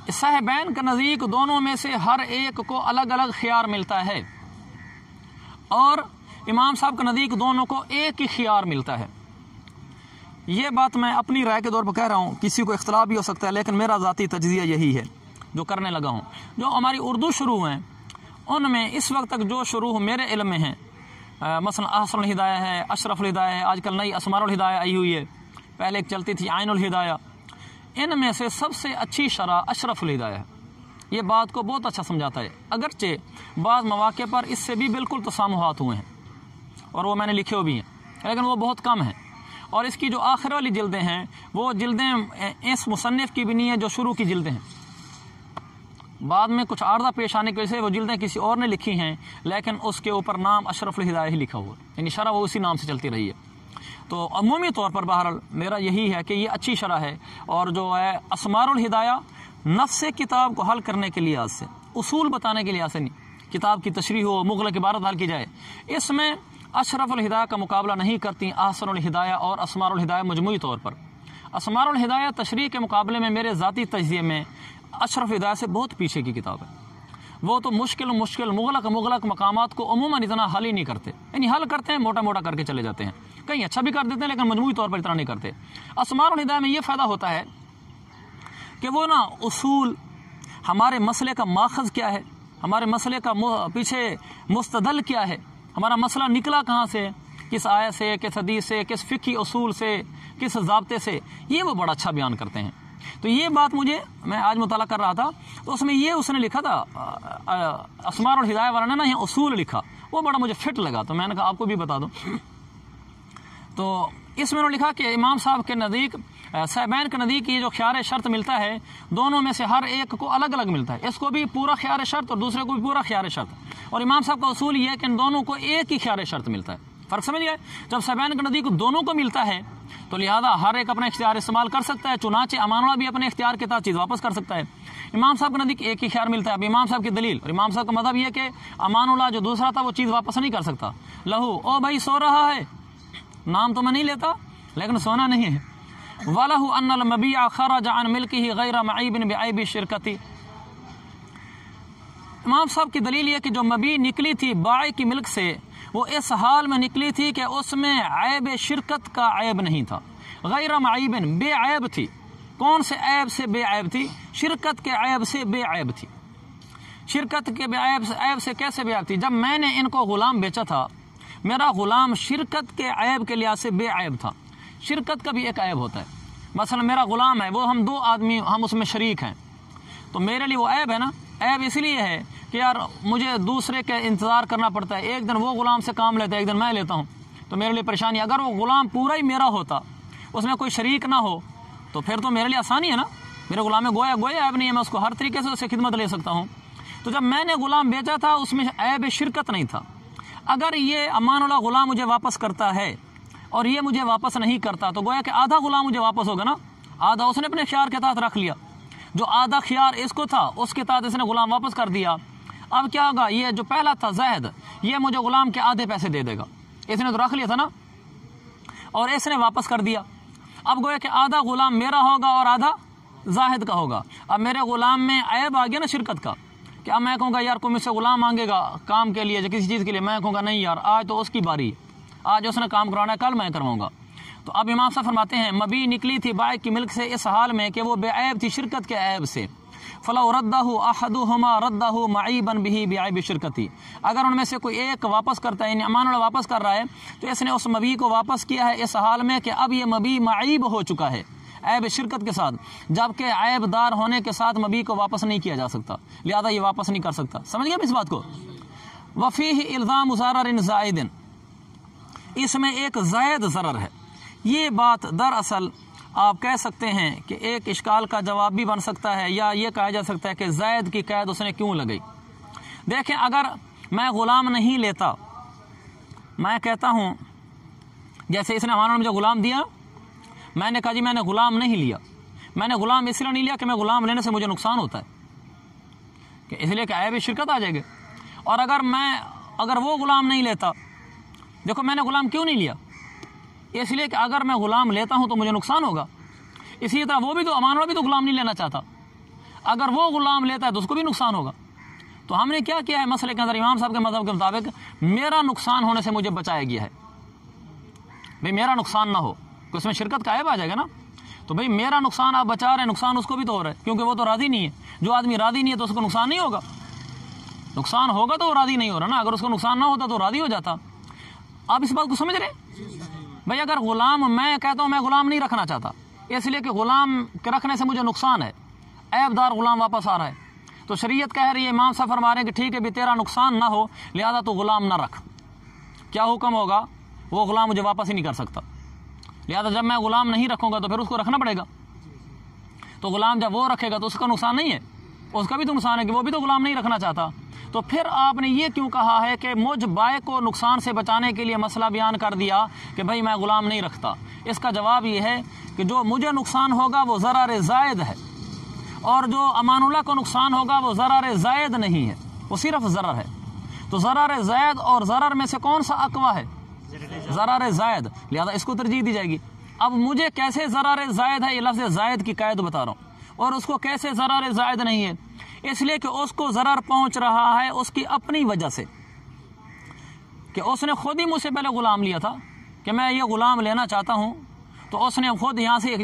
साहिबैन के नज़दीक दोनों में से हर एक को अलग अलग ख़ियार मिलता है और इमाम साहब के नज़दीक दोनों को एक ही ख़ियार मिलता है। ये बात मैं अपनी राय के तौर पर कह रहा हूँ, किसी को इख्तिलाफ भी हो सकता है, लेकिन मेरा ज़ाती तजज़िया यही है जो करने लगा हूँ। जो हमारी उर्दू शुरू हैं उनमें इस वक्त तक जो शुरू मेरे इल्म में है, मसलन अहसनुल हिदाया है, अशरफुल हिदाया है, आजकल नई अस्मारुल हिदाया आई हुई है, पहले एक चलती थी आइनुल हिदाया, इनमें से सबसे अच्छी शरह अशरफुल हिदाया है। ये बात को बहुत अच्छा समझाता है, अगरचे बाज़ मौक़े पर इससे भी बिल्कुल तसामुहात हुए हैं और वो मैंने लिखे हुए भी हैं, लेकिन वो बहुत कम है। और इसकी जो आखिर वाली जिल्दें हैं वो जिल्दें इस मुसन्निफ़ की भी नहीं है जो शुरू की जिल्दें हैं, बाद में कुछ आर्दा पेश आने की वजह से वो जिल्दें किसी और ने लिखी हैं, लेकिन उसके ऊपर नाम अशरफुल हिदाया ही लिखा हुआ, यानी शरह वो उसी नाम से चलती रही है। तो अमूमी तौर पर बहरहाल मेरा यही है कि ये अच्छी शरह है। और जो है अस्मारुल हिदाया नफ्स किताब को हल करने के लिहाज से, उसूल बताने के लिहाज से नहीं, किताब की तशरीह हो, मुग़लक़ इबारत हल की जाए, इसमें अशरफुल हिदाया का मुकाबला नहीं करती अहसनुल हिदाया और अस्मारुल हिदाया। मजमूई तौर पर अस्मारुल हिदाया तशरीह के मुकाबले में मेरे ज़ाती तजज़िये में अशरफ हिदाया से बहुत पीछे की किताब है। वो तो मुश्किल मुग़लक़ मकामात को अमूमन इतना हल ही नहीं करते, यानी हल करते हैं मोटा मोटा करके चले जाते हैं, कहीं अच्छा भी कर देते हैं लेकिन मजमूई तौर पर इतना नहीं करते। अस्मारुल हिदाया में ये फ़ायदा होता है कि वो ना उसूल, हमारे मसले का माखज़ क्या है, हमारे मसले का पीछे मुस्तदल क्या है, हमारा मसला निकला कहाँ से, किस आयत से, किस हदीस से, किस फ़िक़ही उसूल से, किस ज़ाब्ते से, ये वो बड़ा अच्छा बयान करते हैं। तो ये बात मुझे, मैं आज मुताला कर रहा था तो उसमें ये उसने लिखा था अस्मारुल हिदाया वाला ने ना यहाँ उसूल लिखा, वो बड़ा मुझे फिट लगा, तो मैंने कहा आपको भी बता दूँ। तो इसमें उन्होंने लिखा कि इमाम साहब के नज़दीक, साहबैन के नज़दीक ये जो ख्यार शर्त मिलता है, दोनों में से हर एक को अलग अलग मिलता है। इसको भी पूरा ख्यार शर्त और दूसरे को भी पूरा ख्यार शर्त। और इमाम साहब का उसूल ये है कि इन दोनों को एक ही ख्यार शर्त मिलता है। फ़र्क समझ गए? जब साहबैन के नज़दीक दोनों को मिलता है तो लिहाजा हर एक अपना इख्तियार इस्तेमाल कर सकता है, चुनाचे अमानुल्लाह भी अपने इख्तियार के साथ चीज़ वापस कर सकता है। इमाम साहब के नज़दीक एक ही ख्यार मिलता है। अब इमाम साहब की दलील और इमाम साहब का मज़हब ये कि अमानुल्लाह जो दूसरा था वो चीज़ वापस नहीं कर सकता। लहू, ओ भाई सो रहा है, नाम तो मैं नहीं लेता लेकिन सोना नहीं है। वलहु अन्नल मबीअ खरज अन मिल्किही गैर मईबिन बिऐबि शिरकती। इमाम साहब की दलील ये कि जो मबी निकली थी बाई की मिल्क से, वो इस हाल में निकली थी कि उसमें ऐब शिरकत का ऐब नहीं था। गैर मईबिन, बेऐब थी। कौन से ऐब से बेऐब थी? शिरकत के ऐब से बेऐब थी। शिरकत के ऐब से कैसे बेऐब थी? जब मैंने इनको गुलाम बेचा था, मेरा गुलाम शिरकत के ऐब के लिहाज से बेऐब था। शिरकत का भी एक ऐब होता है। मसलन मेरा गुलाम है, वो हम दो आदमी, हम उसमें शरीक हैं, तो मेरे लिए वो ऐब है ना। ऐब इसलिए है कि यार मुझे दूसरे के इंतज़ार करना पड़ता है, एक दिन वो गुलाम से काम लेता है, एक दिन मैं लेता हूँ, तो मेरे लिए परेशानी। अगर वो गुलाम पूरा ही मेरा होता, उसमें कोई शरीक ना हो, तो फिर तो मेरे लिए आसानी है ना। मेरे गुलाम में गोया ऐब नहीं है, मैं उसको हर तरीके से उससे खिदमत ले सकता हूँ। तो जब मैंने गुलाम बेचा था उसमें ऐब शिरकत नहीं था। अगर ये अमानुल्लाह गुलाम मुझे वापस करता है और ये मुझे वापस नहीं करता, तो गोया कि आधा गुलाम मुझे वापस होगा ना, आधा उसने अपने ख्यार के तहत रख लिया। जो आधा ख्यार इसको था उसके तहत इसने गुलाम वापस कर दिया। अब क्या होगा? ये जो पहला था ज़ैद, ये मुझे गुलाम के आधे पैसे दे देगा। इसने तो रख लिया था ना, और इसने वापस कर दिया। अब गोया कि आधा गुलाम मेरा होगा और आधा जाहिद का होगा। अब मेरे गुलाम में ऐब आ गया ना शिरकत का, कि अब मैं कहूँगा यार कोई मुझसे गुलाम मांगेगा काम के लिए, किसी चीज़ के लिए, मैं कहूँगा नहीं यार आज तो उसकी बारी, आज उसने काम करवाना है, कल मैं करवाऊँगा। तो अब इमाम साहब फरमाते हैं मबी निकली थी बाई की मिल्क से इस हाल में कि वो बेऐब थी शिरकत के ऐब से। फलौ रद्दहु अहदुहुमा रद्दहु मईबन बिही बिऐब शिरकती। अगर उनमें से कोई एक वापस करता है, यानी अमानुल्लाह वापस कर रहा है, तो इसने उस मबी को वापस किया है इस हाल में कि अब ये मबी मईब हो चुका है ऐब शिरकत के साथ, जबकि ऐबदार होने के साथ मबी को वापस नहीं किया जा सकता, लिहाजा ये वापस नहीं कर सकता। समझ गए इस बात को? वफ़ीह इल्ज़ाम ज़ररिन ज़ाइदिन, इसमें एक ज़ायद ज़रर है। ये बात दरअसल आप कह सकते हैं कि एक इश्काल का जवाब भी बन सकता है, या ये कहा जा सकता है कि ज़ैद की कैद उसने क्यों लगाई। देखें, अगर मैं ग़ुलाम नहीं लेता, मैं कहता हूँ जैसे इसने हमारा मुझे ग़ुलाम दिया, मैंने कहा जी मैंने ग़ुलाम नहीं लिया, मैंने ग़ुलाम इसलिए नहीं लिया कि मैं ग़ुलाम लेने से मुझे नुकसान होता है, कि इसलिए कि ऐब शिरकत आ जाएगी। और अगर वो ग़ुलाम नहीं लेता, देखो मैंने ग़ुलाम क्यों नहीं लिया, इसलिए कि अगर मैं ग़ुलाम लेता हूं तो मुझे नुकसान होगा। इसी तरह वो भी तो अमानुल्लाह भी तो ग़ुलाम नहीं लेना चाहता, अगर वो ग़ुलाम लेता है तो उसको भी नुकसान होगा। तो हमने क्या किया है, मसले के अंदर इमाम साहब के मज़हब के मुताबिक मेरा नुकसान होने से मुझे बचाया गया है। भाई मेरा नुकसान ना हो, तो उसमें शिरकत का ऐब आ जाएगा ना। तो भाई मेरा नुकसान आप बचा रहे हैं, नुकसान उसको भी तो हो रहा है, क्योंकि वो तो राज़ी नहीं है। जो आदमी राज़ी नहीं है तो उसको नुकसान नहीं होगा, नुकसान होगा तो वो राज़ी नहीं हो रहा ना। अगर उसको नुकसान ना होता तो राज़ी हो जाता। आप इस बात को समझ रहे? भाई अगर ग़ुलाम, मैं कहता हूँ मैं ग़ुलाम नहीं रखना चाहता, इसलिए कि ग़ुलाम के रखने से मुझे नुकसान है, ऐबदार ग़ुलाम वापस आ रहा है, तो शरीयत कह रही है, इमाम साहब फरमा रहे हैं कि ठीक है भी तेरा नुकसान ना हो, लिहाजा तो ग़ुलाम ना रख। क्या हुक्म होगा? वो ग़ुलाम मुझे वापस ही नहीं कर सकता, लिहाजा जब मैं ग़ुलाम नहीं रखूँगा तो फिर उसको रखना पड़ेगा। तो ग़ुलाम जब वो रखेगा तो उसका नुकसान नहीं है, उसका भी तो नुकसान है कि वो भी तो ग़ुलाम नहीं रखना चाहता। तो फिर आपने ये क्यों कहा है कि मुझ बाय को नुकसान से बचाने के लिए मसला बयान कर दिया कि भाई मैं ग़ुलाम नहीं रखता? इसका जवाब ये है कि जो मुझे नुकसान होगा वो ज़रार ज़ायद है, और जो अमानुल्लाह को नुकसान होगा वो ज़रार ज़ायद नहीं है, वो सिर्फ ज़रर है। तो ज़रार ज़ायद और ज़रर में से कौन सा अक़वा है? ज़रार ज़ायद, लिहाजा इसको तरजीह दी जाएगी। अब मुझे कैसे ज़रार ज़ायद है, ये लफ्ज़ ज़ायद की कायद बता रहा हूँ, और उसको कैसे ज़रार ज़ायद नहीं है? इसलिए कि उसको ज़रर पहुँच रहा है उसकी अपनी वजह से, कि उसने खुद ही मुझसे पहले ग़ुलाम लिया था कि मैं ये ग़ुलाम लेना चाहता हूँ, तो उसने खुद यहाँ से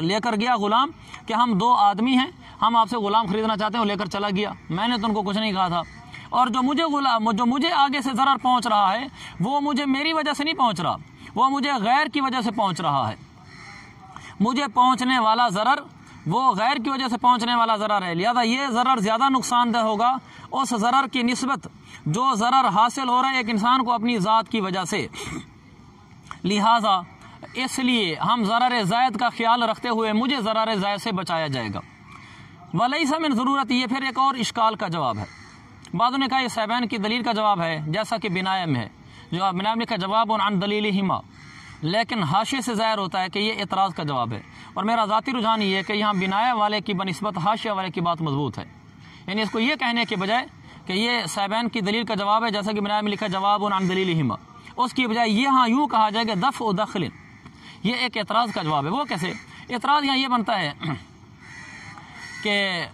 लेकर गया ग़ुलाम कि हम 2 आदमी हैं, हम आपसे ग़ुलाम ख़रीदना चाहते हैं, लेकर चला गया। मैंने तो उनको कुछ नहीं कहा था। और जो मुझे आगे से ज़रर पहुँच रहा है वो मुझे मेरी वजह से नहीं पहुँच रहा, वो मुझे गैर की वजह से पहुँच रहा है। मुझे पहुँचने वाला ज़रर वो गैर की वजह से पहुँचने वाला ज़रर है, लिहाजा ये ज़रर ज़्यादा नुकसानदेह होगा उस ज़रर की निस्बत जो ज़रर हासिल हो रहा है एक इंसान को अपनी ज़ात की वजह से। लिहाजा इसलिए हम ज़रार ज़ायद का ख्याल रखते हुए मुझे ज़रार ज़ायद से बचाया जाएगा। वलैसा मिन ज़रूरत, ये फिर एक और इश्काल का जवाब है। बादों ने कहा यह सैबान की दलील का जवाब है, जैसा कि बिनाया में है, जो बिनाया में का जवाब अन दलीलिहिमा, लेकिन हाशिए से ज़ाहिर होता है कि ये एतराज़ का जवाब है। और मेरा ज़ाती रुझान ये है कि यहाँ बिनाया वाले की बनिस्बत हाशिया वाले की बात मजबूत है, यानी इसको ये कहने के बजाय कि ये सैबान की दलील का जवाब है, जैसा कि बिनाया में लिखा जवाब अन दलीलिहिमा, उसकी बजाय यहाँ यूँ कहा जाए कि दफ़ व दखलिन, ये एक एतराज़ का जवाब है। वो कैसे? एतराज़ यहाँ ये बनता है कि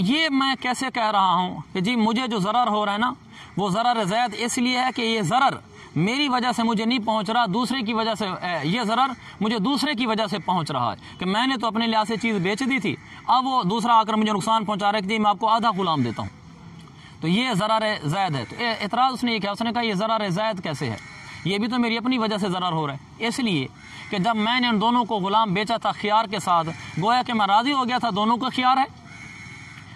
ये मैं कैसे कह रहा हूँ कि जी मुझे जो ज़रर हो रहा है ना वो ज़रर ज़ायद इसलिए है कि ये ज़रर मेरी वजह से मुझे नहीं पहुँच रहा, दूसरे की वजह से, ये ज़रर मुझे दूसरे की वजह से पहुँच रहा है कि मैंने तो अपने लिहाज से चीज़ बेच दी थी, अब वो दूसरा आकर मुझे नुकसान पहुँचा रहा है कि मैं आपको आधा ग़ुलाम देता हूँ, तो ये ज़रार ज़ायद है। तो एतराज़ उसने ये किया, उसने कहा ये ज़रार ज़ायद कैसे है, ये भी तो मेरी अपनी वजह से ज़रर हो रहा है। इसलिए कि जब मैंने उन दोनों को ग़ुलाम बेचा था ख़ियार के साथ, गोया कि मैं राज़ी हो गया था, दोनों का ख़ियार है।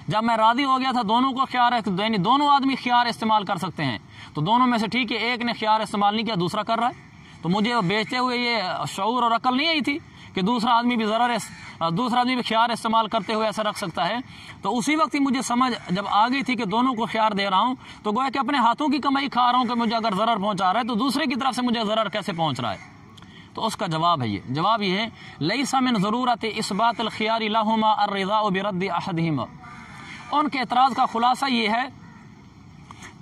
जब मैं राज़ी हो गया था दोनों को ख़ियार है, यानी दोनों आदमी ख़ियार इस्तेमाल कर सकते हैं, तो दोनों में से ठीक है एक ने ख़ियार इस्तेमाल नहीं किया, दूसरा कर रहा है, तो मुझे बेचते हुए ये शऊर और अकल नहीं आई थी कि दूसरा आदमी भी ख़ियार इस्तेमाल करते हुए ऐसा रख सकता है। तो उसी वक्त ही मुझे समझ जब आ गई थी कि दोनों को ख़ियार दे रहा हूँ, तो गोया कि अपने हाथों की कमाई खा रहा हूँ कि मुझे अगर ज़रर पहुँचा रहा है तो दूसरे की तरफ से मुझे ज़रर कैसे पहुँच रहा है। तो उसका जवाब है, ये जवाब ये है लैसा मिन ज़रूरत इस्बात अल ख़ियार लहुमा अर्रिज़ा बिरद्द अहदिहिमा। उनके एतराज़ का खुलासा ये है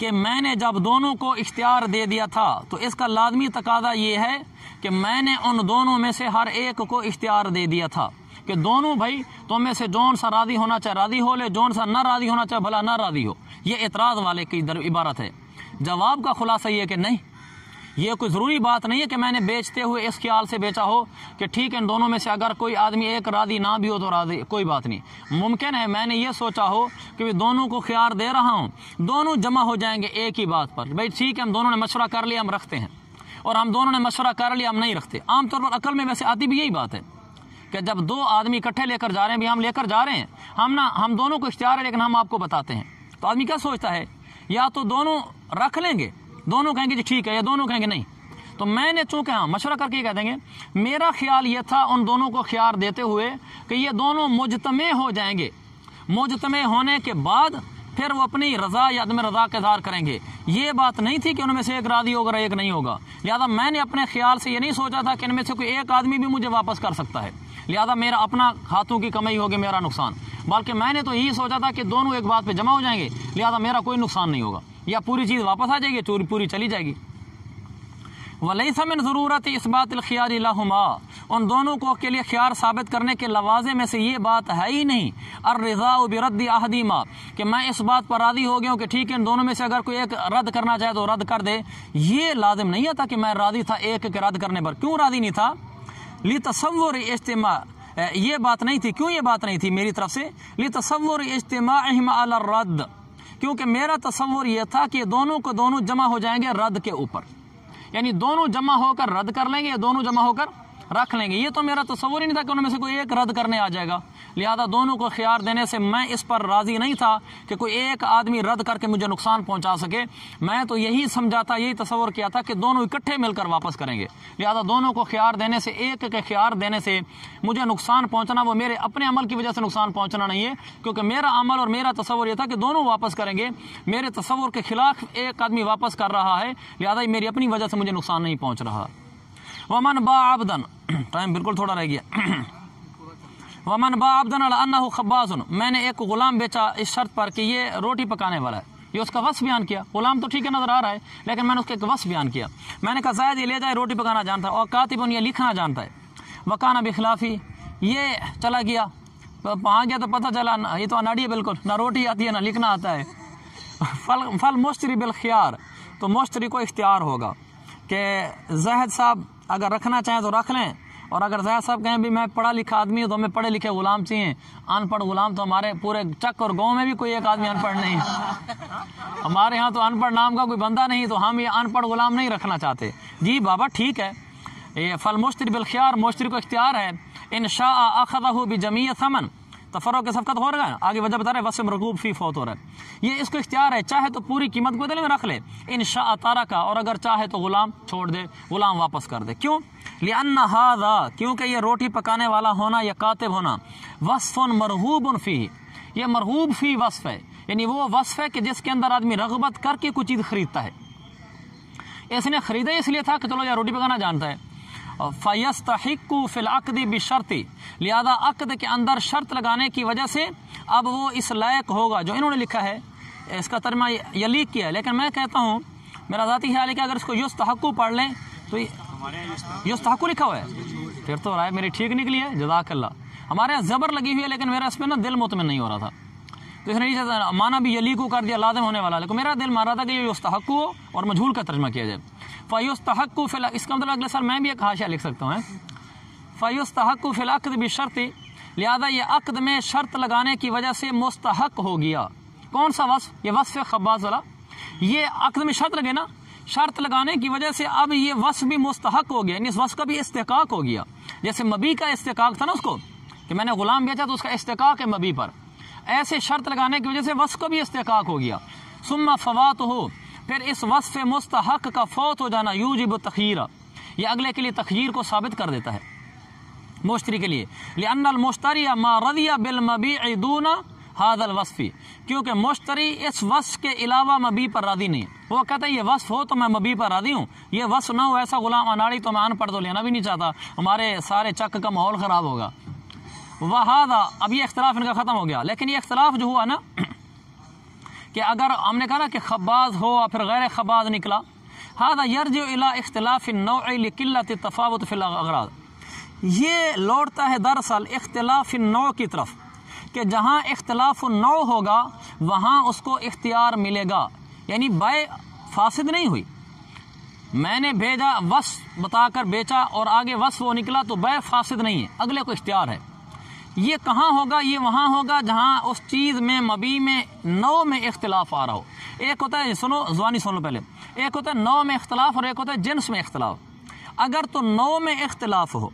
कि मैंने जब दोनों को इख्तियार दे दिया था तो इसका लाजमी तकादा ये है कि मैंने उन दोनों में से हर एक को इख्तियार दे दिया था कि दोनों भाई तुम में से जौन सा राज़ी होना चाहे राज़ी हो ले, जौन सा ना राज़ी होना चाहे भला ना राज़ी हो। ये एतराज़ वाले की इबारत है। जवाब का खुलासा ये कि नहीं, ये कोई ज़रूरी बात नहीं है कि मैंने बेचते हुए इस ख्याल से बेचा हो कि ठीक है इन दोनों में से अगर कोई आदमी एक राज़ी ना भी हो तो राज़ी, कोई बात नहीं। मुमकिन है मैंने ये सोचा हो कि दोनों को ख्यार दे रहा हूँ, दोनों जमा हो जाएंगे एक ही बात पर, भाई ठीक है हम दोनों ने मशवरा कर लिया हम रखते हैं, और हम दोनों ने मशवरा कर लिया हम नहीं रखते। आमतौर पर अकल में वैसे आती भी यही बात है कि जब 2 आदमी इकट्ठे लेकर जा रहे हैं, भी हम लेकर जा रहे हैं, हम दोनों को इख्तियार है लेकिन हम आपको बताते हैं, तो आदमी क्या सोचता है, या तो दोनों रख लेंगे, दोनों कहेंगे जी ठीक है, या दोनों कहेंगे नहीं। तो मैंने चूँकि हाँ मशवरा करके ये कह देंगे, मेरा ख्याल ये था उन दोनों को ख्यार देते हुए कि ये दोनों मुजतमे हो जाएंगे, मुजतमे होने के बाद फिर वो अपनी रज़ा या अदम रज़ा का इज़हार करेंगे। ये बात नहीं थी कि उनमें से एक राज़ी होगा एक नहीं होगा। लिहाजा मैंने अपने ख्याल से ये नहीं सोचा था कि इनमें से कोई एक आदमी भी मुझे वापस कर सकता है, लिहाजा मेरा अपना हाथों की कमाई होगी, मेरा नुकसान, बल्कि मैंने तो यही सोचा था कि दोनों एक बात पे जमा हो जाएंगे, लिहाजा मेरा कोई नुकसान नहीं होगा, या पूरी चीज़ वापस आ जाएगी, चोरी पूरी चली जाएगी। वलैसा मिन ज़रूरत इस्बात ख़ियार लहुमा, उन दोनों को के लिए ख्यार साबित करने के लवाज़े में से ये बात है ही नहीं अर्रिज़ा बिरद्द अहदिहिमा, कि मैं इस बात पर राज़ी हो गया हूँ कि ठीक है इन दोनों में से अगर कोई एक रद्द करना चाहे तो रद्द कर दे। ये लाजिम नहीं था कि मैं राज़ी था एक के रद्द करने पर। क्यों राज़ी नहीं था? ली तसव्वुर इज्तिमा, ये बात नहीं थी। क्यों ये बात नहीं थी मेरी तरफ से? ली तसव्वुर इज्तिमाइहिमा अला रद्द, क्योंकि मेरा तसव्वुर ये था कि दोनों को दोनों जमा हो जाएंगे रद्द के ऊपर, यानी दोनों जमा होकर रद्द कर लेंगे, दोनों जमा होकर रख लेंगे। ये तो मेरा तस्वुर ही नहीं था कि उनमें से कोई एक रद्द करने आ जाएगा। लिहाजा दोनों को ख्यार देने से मैं इस पर राजी नहीं था कि कोई एक आदमी रद्द करके मुझे नुकसान पहुंचा सके। मैं तो यही समझा था, यही तस्वुर किया था कि दोनों इकट्ठे मिलकर वापस करेंगे। लिहाजा दोनों को ख्यार देने से, एक के ख्यार देने से मुझे नुकसान पहुंचना वो मेरे अपने अमल की वजह से नुकसान पहुंचना नहीं है, क्योंकि मेरा अमल और मेरा तस्वुर यह था कि दोनों वापस करेंगे। मेरे तस्वुर के खिलाफ एक आदमी वापस कर रहा है, लिहाजा मेरी अपनी वजह से मुझे नुकसान नहीं पहुंच रहा। वमन बा अब्दन, टाइम बिल्कुल थोड़ा रह गया। वमन बा अब्दन अन्नहु खब्बाजुन, मैंने एक गुलाम बेचा इस शर्त पर कि ये रोटी पकाने वाला है। ये उसका वस बयान किया। गुलाम तो ठीक है नजर आ रहा है, लेकिन मैंने उसका एक वस बयान किया। मैंने कहा शायद ये ले जाए, रोटी पकाना जानता है और कातिबुन, ये लिखना जानता है। वकाना बिखिलाफी, ये चला गया, वहाँ गया तो पता चला ये तो अनाड़ी है बिल्कुल, ना रोटी आती है ना लिखना आता है। फल मुश्तरी बिल खियार, तो मुश्तरी को इख्तियार होगा कि जहद साहब अगर रखना चाहें तो रख लें, और अगर जहद साहब कहें भी मैं पढ़ा लिखा आदमी हूँ तो हमें पढ़े लिखे गुलाम चाहिए। अनपढ़ गुलाम तो हमारे पूरे चक और गांव में भी कोई एक आदमी अनपढ़ नहीं है। हमारे यहाँ तो अनपढ़ नाम का कोई बंदा नहीं, तो हम ये अनपढ़ गुलाम नहीं रखना चाहते। जी बाबा ठीक है, ये फल मुश्तरी बिल खियार, मुश्तरी को इख्तियार है। इन शाअ अखज़हु बिजमीअ समन, तफर्रुक़ के सफ़क़त हो रहा है, आगे वजह बता रहे वस्म रगूब फी फौत हो रहा है। ये इसको इख्तियार है, चाहे तो पूरी कीमत बदले में रख ले। इन शाअ तारका, और अगर चाहे तो गुलाम छोड़ दे, गुलाम वापस कर दे। क्यों? लिअन्ना हाज़ा, क्योंकि ये रोटी पकाने वाला होना या कातिब होना वस्फ़ुन मरगूबुन फ़ीह, ये मरगूब फ़ी वस्फ़ है, यानी वो वस्फ़ है कि जिसके अंदर आदमी रग़बत करके कुछ चीज़ खरीदता है। इसने खरीदा इसलिए था कि चलो यार रोटी पकाना जानता है। फ़यस्तहिक्कु फ़िल अक़्दि बिशर्ति, लिहाजा अक़्द के अंदर शर्त लगाने की वजह से अब वो इस लायक होगा। जो इन्होंने लिखा है इसका तर्जुमा यलीक किया है, लेकिन मैं कहता हूँ, मेरा ज़ाती ख्याल है कि अगर इसको युस्तहक्कु पढ़ लें तो युस्तहक्कु लिखा हुआ है, फिर तो राय मेरी ठीक निकली है, जज़ाकल्लाह। हमारे यहाँ ज़बर लगी हुई है, लेकिन मेरा इसमें ना दिल मुतमिन नहीं हो रहा था, तो इसने माना भी यलीकु कर दिया, लाज़िम होने वाला, लेकिन मेरा दिल मार रहा था कि ये युस्तहक्कु हो और मजहूल का तर्जुमा किया जाए। फ़युस्तहक्कु फ़िल, इसका मतलब अगले साल मैं भी एक हाशिया लिख सकता हूँ। फ़युस्तहक्कु फ़िल अक़्द बिशर्ति, लिहाजा ये अक़्द में शर्त लगाने की वजह से मुस्तहक हो गया। कौन सा वस्फ़? ये वस्फ़ खब्बाज़ वाला। ये अक़्द में शर्त लगे ना, शर्त लगाने की वजह से अब ये वस्फ़ भी मुस्तहक हो गया, यानी इस वस्फ़ का भी इस्तिकाक हो गया। जैसे मबी का इस्तिकाक था ना उसको, कि मैंने गुलाम बेचा तो उसका इस्तिकाक है मबी पर, ऐसे शर्त लगाने की वजह से वस्फ़ का भी इस्तिकाक हो गया। सुम्मा फ़वातुहु, फिर इस वस्फ़ मुस्तहक का फौत हो जाना यूजिबु तख़यीरा, ये अगले के लिए तख़यीर को साबित कर देता है मुश्तरी के लिए। लिअन्नल मुश्तरी मा रदिया बिल मबीअ दूना हादल वस्फ़ी, क्योंकि मुश्तरी इस वस्फ़ के अलावा मबी पर राज़ी नहीं। वो कहता है ये वस्फ़ हो तो मैं मबी पर राज़ी हूँ, ये वस्फ़ ना हो ऐसा गुलाम अनाड़ी तो मैं अनपढ़ तो लेना भी नहीं चाहता, हमारे सारे चक का माहौल ख़राब होगा। वहादा, अब ये इख्तलाफ इनका ख़त्म हो गया। लेकिन ये इख्तलाफ जो हुआ ना कि अगर हमने कहा ना कि खब्बाज हो और फिर गैर खब्बाज निकला, हादा यर्जिउ इला इख्तिलाफ नौइ लिकिल्लत तफावुत फिल अग़राद, ये लौटता है दरअसल इख्तिलाफ नौ की तरफ, कि जहाँ इख्तिलाफ नौ होगा वहाँ उसको इख्तियार मिलेगा, यानी बाय फासिद नहीं हुई। मैंने भेजा वस्फ़ बताकर बेचा और आगे वस्फ़ वो निकला तो बाय फासिद नहीं है, अगले को इख्तियार है। ये कहाँ होगा? ये वहाँ होगा जहाँ उस चीज़ में मबी में नौ में इख्तिलाफ आ रहा हो। एक होता है, सुनो ज़वानी सुन लो पहले, एक होता है नौ में इख्तिलाफ और एक होता है जिन्स में इख्तिलाफ। अगर तो नौ में इख्तिलाफ हो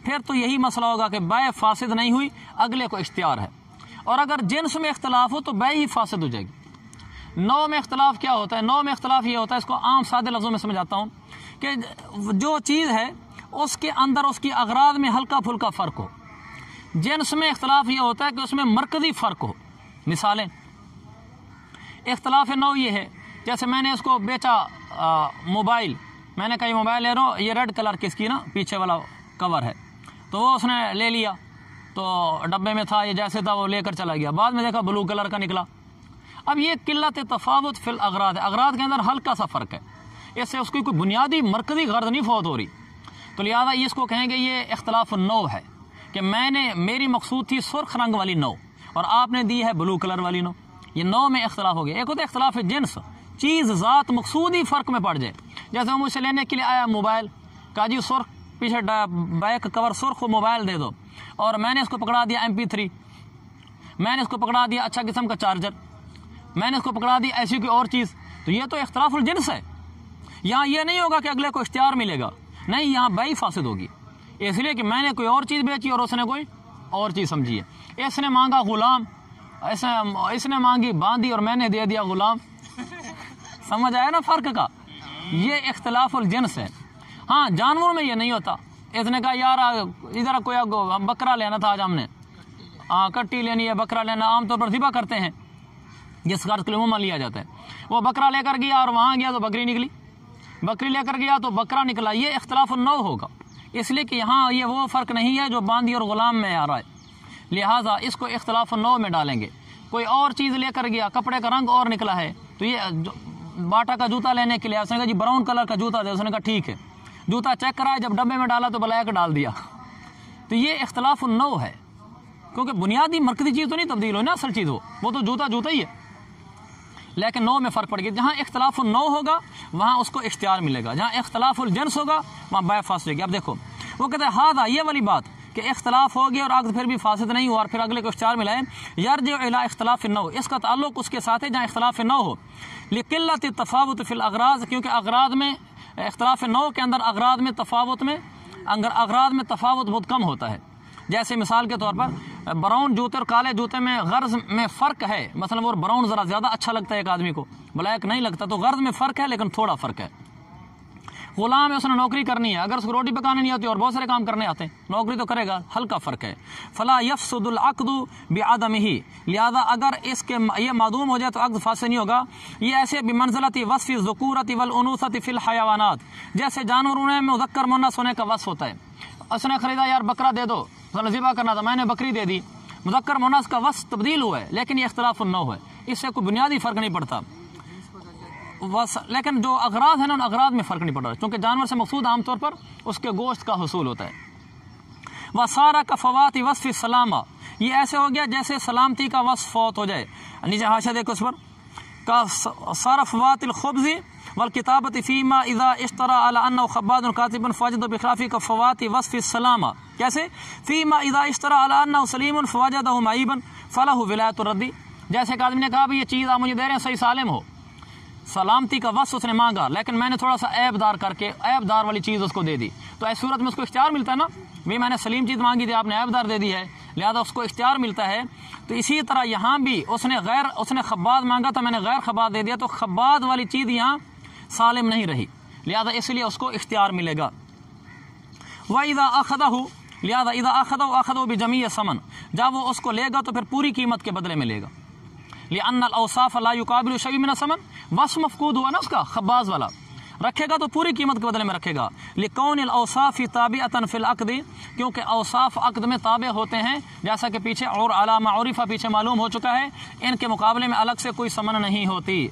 फिर तो यही मसला होगा कि बाय फासिद नहीं हुई, अगले को इख्तियार है। और अगर जिन्स में इख्तिलाफ हो तो बाय ही फासिद हो जाएगी। नौ में इख्तिलाफ क्या होता है? नौ में इख्तिलाफ ये होता है, इसको आम सादे लफ्ज़ों में समझाता हूँ, कि जो चीज़ है उसके अंदर उसकी अगराद में हल्का फुल्का फ़र्क हो। जिन्स में इख्तिलाफ ये होता है कि उसमें मरकज़ी फ़र्क हो। मिसालें, इख्तिलाफ नौ ये है, जैसे मैंने उसको बेचा मोबाइल, मैंने कहा मोबाइल ले रहा हूँ, ये रेड कलर की इसकी ना पीछे वाला कवर है, तो वो उसने ले लिया, तो डब्बे में था, ये जैसे था वो लेकर चला गया, बाद में देखा ब्लू कलर का निकला। अब ये किल्लत तफावुत फिल अगराद है, अगराद के अंदर हल्का सा फ़र्क है, इससे उसकी कोई बुनियादी मरकज़ी गर्द नहीं फौत हो रही, तो लिहाजा इसको कहेंगे ये इख्तिलाफ नौ है, कि मैंने मेरी मकसूद थी सुर्ख रंग वाली नौ और आपने दी है ब्लू कलर वाली नौ, ये नौ में इख्तिलाफ हो गया। एक होता है इख्तिलाफ जिन्स, चीज़ ज़ात मकसूदी फ़र्क में पड़ जाए। जैसे वो मुझसे लेने के लिए आया मोबाइल, कहा जी सुर्ख पीछे बैक कवर सुर्ख मोबाइल दे दो, और मैंने इसको पकड़ा दिया MP3, मैंने इसको पकड़ा दिया अच्छा किस्म का चार्जर, मैंने इसको पकड़ा दिया ऐसी कोई और चीज़, तो ये तो इख्तिलाफुल जिन्स है। यहाँ ये नहीं होगा कि अगले को इख्तियार मिलेगा, नहीं, यहाँ बाई फासिद होगी। इसलिए कि मैंने कोई और चीज़ बेची और उसने कोई और चीज़ समझी है। इसने मांगा गुलाम, इसने मांगी बांदी और मैंने दे दिया गुलाम। समझ आया ना फ़र्क का? ये इख्तिलाफुल जिन्स है। हाँ, जानवरों में ये नहीं होता। इसने कहा यार इधर कोई बकरा लेना था, आज हमने कट्टी लेनी है, बकरा लेना, आमतौर पर ज़िबा करते हैं जिस गर्ज के लिए मुँह लिया जाता है। वो बकरा लेकर गया और वहाँ गया तो बकरी निकली, बकरी लेकर गया तो बकरा निकला। ये इख्तिलाफुन नौ होगा, इसलिए कि यहाँ ये वो फ़र्क नहीं है जो बांदी और ग़ुलाम में आ रहा है, लिहाजा इसको इख्तिलाफुन नौ में डालेंगे। कोई और चीज़ लेकर गया, कपड़े का रंग और निकला है, तो ये बाटा का जूता लेने के लिए उसने कहा जी ब्राउन कलर का जूता दे, उसने कहा ठीक है। जूता चेक कराया, जब डब्बे में डाला तो ब्लैक डाल दिया। तो ये इख्तिलाफुन नौ है, क्योंकि बुनियादी मरकज़ी चीज़ तो नहीं तब्दील हो ना, असल चीज़ हो, वो तो जूता जूता ही है, लेकिन नौ में फ़र्क पड़ गया। जहाँ इख्तिलाफुन नौ होगा वहाँ उसको इख्तियार मिलेगा, जहाँ इख्तिलाफुल जिन्स होगा वहाँ बै फासिद होगी। अब देखो वो कहते हैं हादा, ये वाली बात कि इख्तिलाफ हो गया और अक्द फिर भी फासिद नहीं हुआ और फिर अगले को इख्तियार मिला है, यरजिउ इला इख्तिलाफिन नौ, इसका ताल्लुक उसके साथ है जहाँ इख्तिलाफ नौ हो। लिकिल्लत तफावुत फिल अगराज, क्योंकि अगराद में इख्तिलाफ नौ के अंदर अगराद में तफावुत बहुत कम होता है। जैसे मिसाल के तौर पर ब्राउन जूते और काले जूते में गर्ज में फ़र्क है, मतलब वो ब्राउन ज़रा ज़्यादा अच्छा लगता है एक आदमी को, ब्लैक नहीं लगता, तो गर्ज में फ़र्क है लेकिन थोड़ा फ़र्क है। ग़ुलाम है, उसने नौकरी करनी है, अगर उसको रोटी पकानी नहीं आती और बहुत सारे काम करने आते हैं, नौकरी तो करेगा, हल्का फ़र्क है। फ़ला यफ़सुदुल अक़्दु बिअदमिही, लिहाजा अगर इसके ये मादूम हो जाए तो अक़्द फासिद नहीं होगा। ये ऐसे बिमंज़िलति वस्फ़ि ज़ुकूरति वल उनूसति फ़िल हयावानात, जैसे जानवरों में मुज़क्कर मुअन्नस होने का वस्फ़ होता है। उसने ख़रीदा यार बकरा दे दो, उसने ज़िबा करना था, मैंने बकरी दे दी, मुज़क्कर मुअन्नस का वस्फ़ तब्दील हुआ है, लेकिन ये इख्तिलाफुन नौ है, इससे कोई बुनियादी फ़र्क नहीं पड़ता। लेकिन जो अगराज है ना, उन अगराज में फ़र्क नहीं पड़ रहा, क्योंकि जानवर से मकसूद आमतौर पर उसके गोश्त का हुसूल होता है। वसारा का फ़वाती वस्फ़ सलामा, ये ऐसे हो गया जैसे सलामती का वस्फ़ फौत हो जाए। नीचे हाशिया देखो उस पर, का सारा फ़वातिल खुब्ज़ी वल किताबत फ़ीमा इज़ा इश्तरा अला अन्नहु ख़ब्बादुन कातिबुन फ़वजद बिख़िलाफ़ि का फ़वाती वस्फ़ सलामा, कैसे फ़ीमा इज़ा इश्तरा अला अन्नहु सलीमुन फ़वजदहु मईबन फ़लहु विलायतुर रद्दी, जैसे एक आदमी ने कहा भाई ये चीज़ आप मुझे दे रहे हैं सही सालिम हो, सलामती का वस्फ़ उसने मांगा, लेकिन मैंने थोड़ा सा ऐबदार करके ऐबदार वाली चीज़ उसको दे दी, तो ऐसी सूरत में उसको इख्तियार मिलता है ना, भाई मैंने सलीम चीज़ मांगी थी, आपने ऐबदार दे दी है, लिहाजा उसको इख्तियार मिलता है। तो इसी तरह यहाँ भी उसने खब्बाद मांगा था, मैंने गैर खब्बाद दे दिया, तो खब्बाद वाली चीज़ यहाँ सालिम नहीं रही, लिहाजा इसलिए उसको इख्तियार मिलेगा। व इज़ा अख़दहु, लिहाजा इज़ा अख़दहु बिजमीअ समन, जब वो उसको लेगा तो फिर पूरी कीमत के बदले में लेगा। लिअन्नल औसाफ़ ला युक़ाबिलु शैअन मिन समन, वस्फ़ मफ़क़ूद हुआ ना उसका, खब्बाज़ वाला रखेगा तो पूरी कीमत के बदले में रखेगा। लिकौनिल औसाफ़ ताबिअतन फ़िल अक़द, क्योंकि औसाफ़ अक़द में ताबे होते हैं, जैसा कि पीछे और अला मा उरिफ़ा पीछे मालूम हो चुका है, इनके मुकाबले में अलग से कोई समन नहीं होती।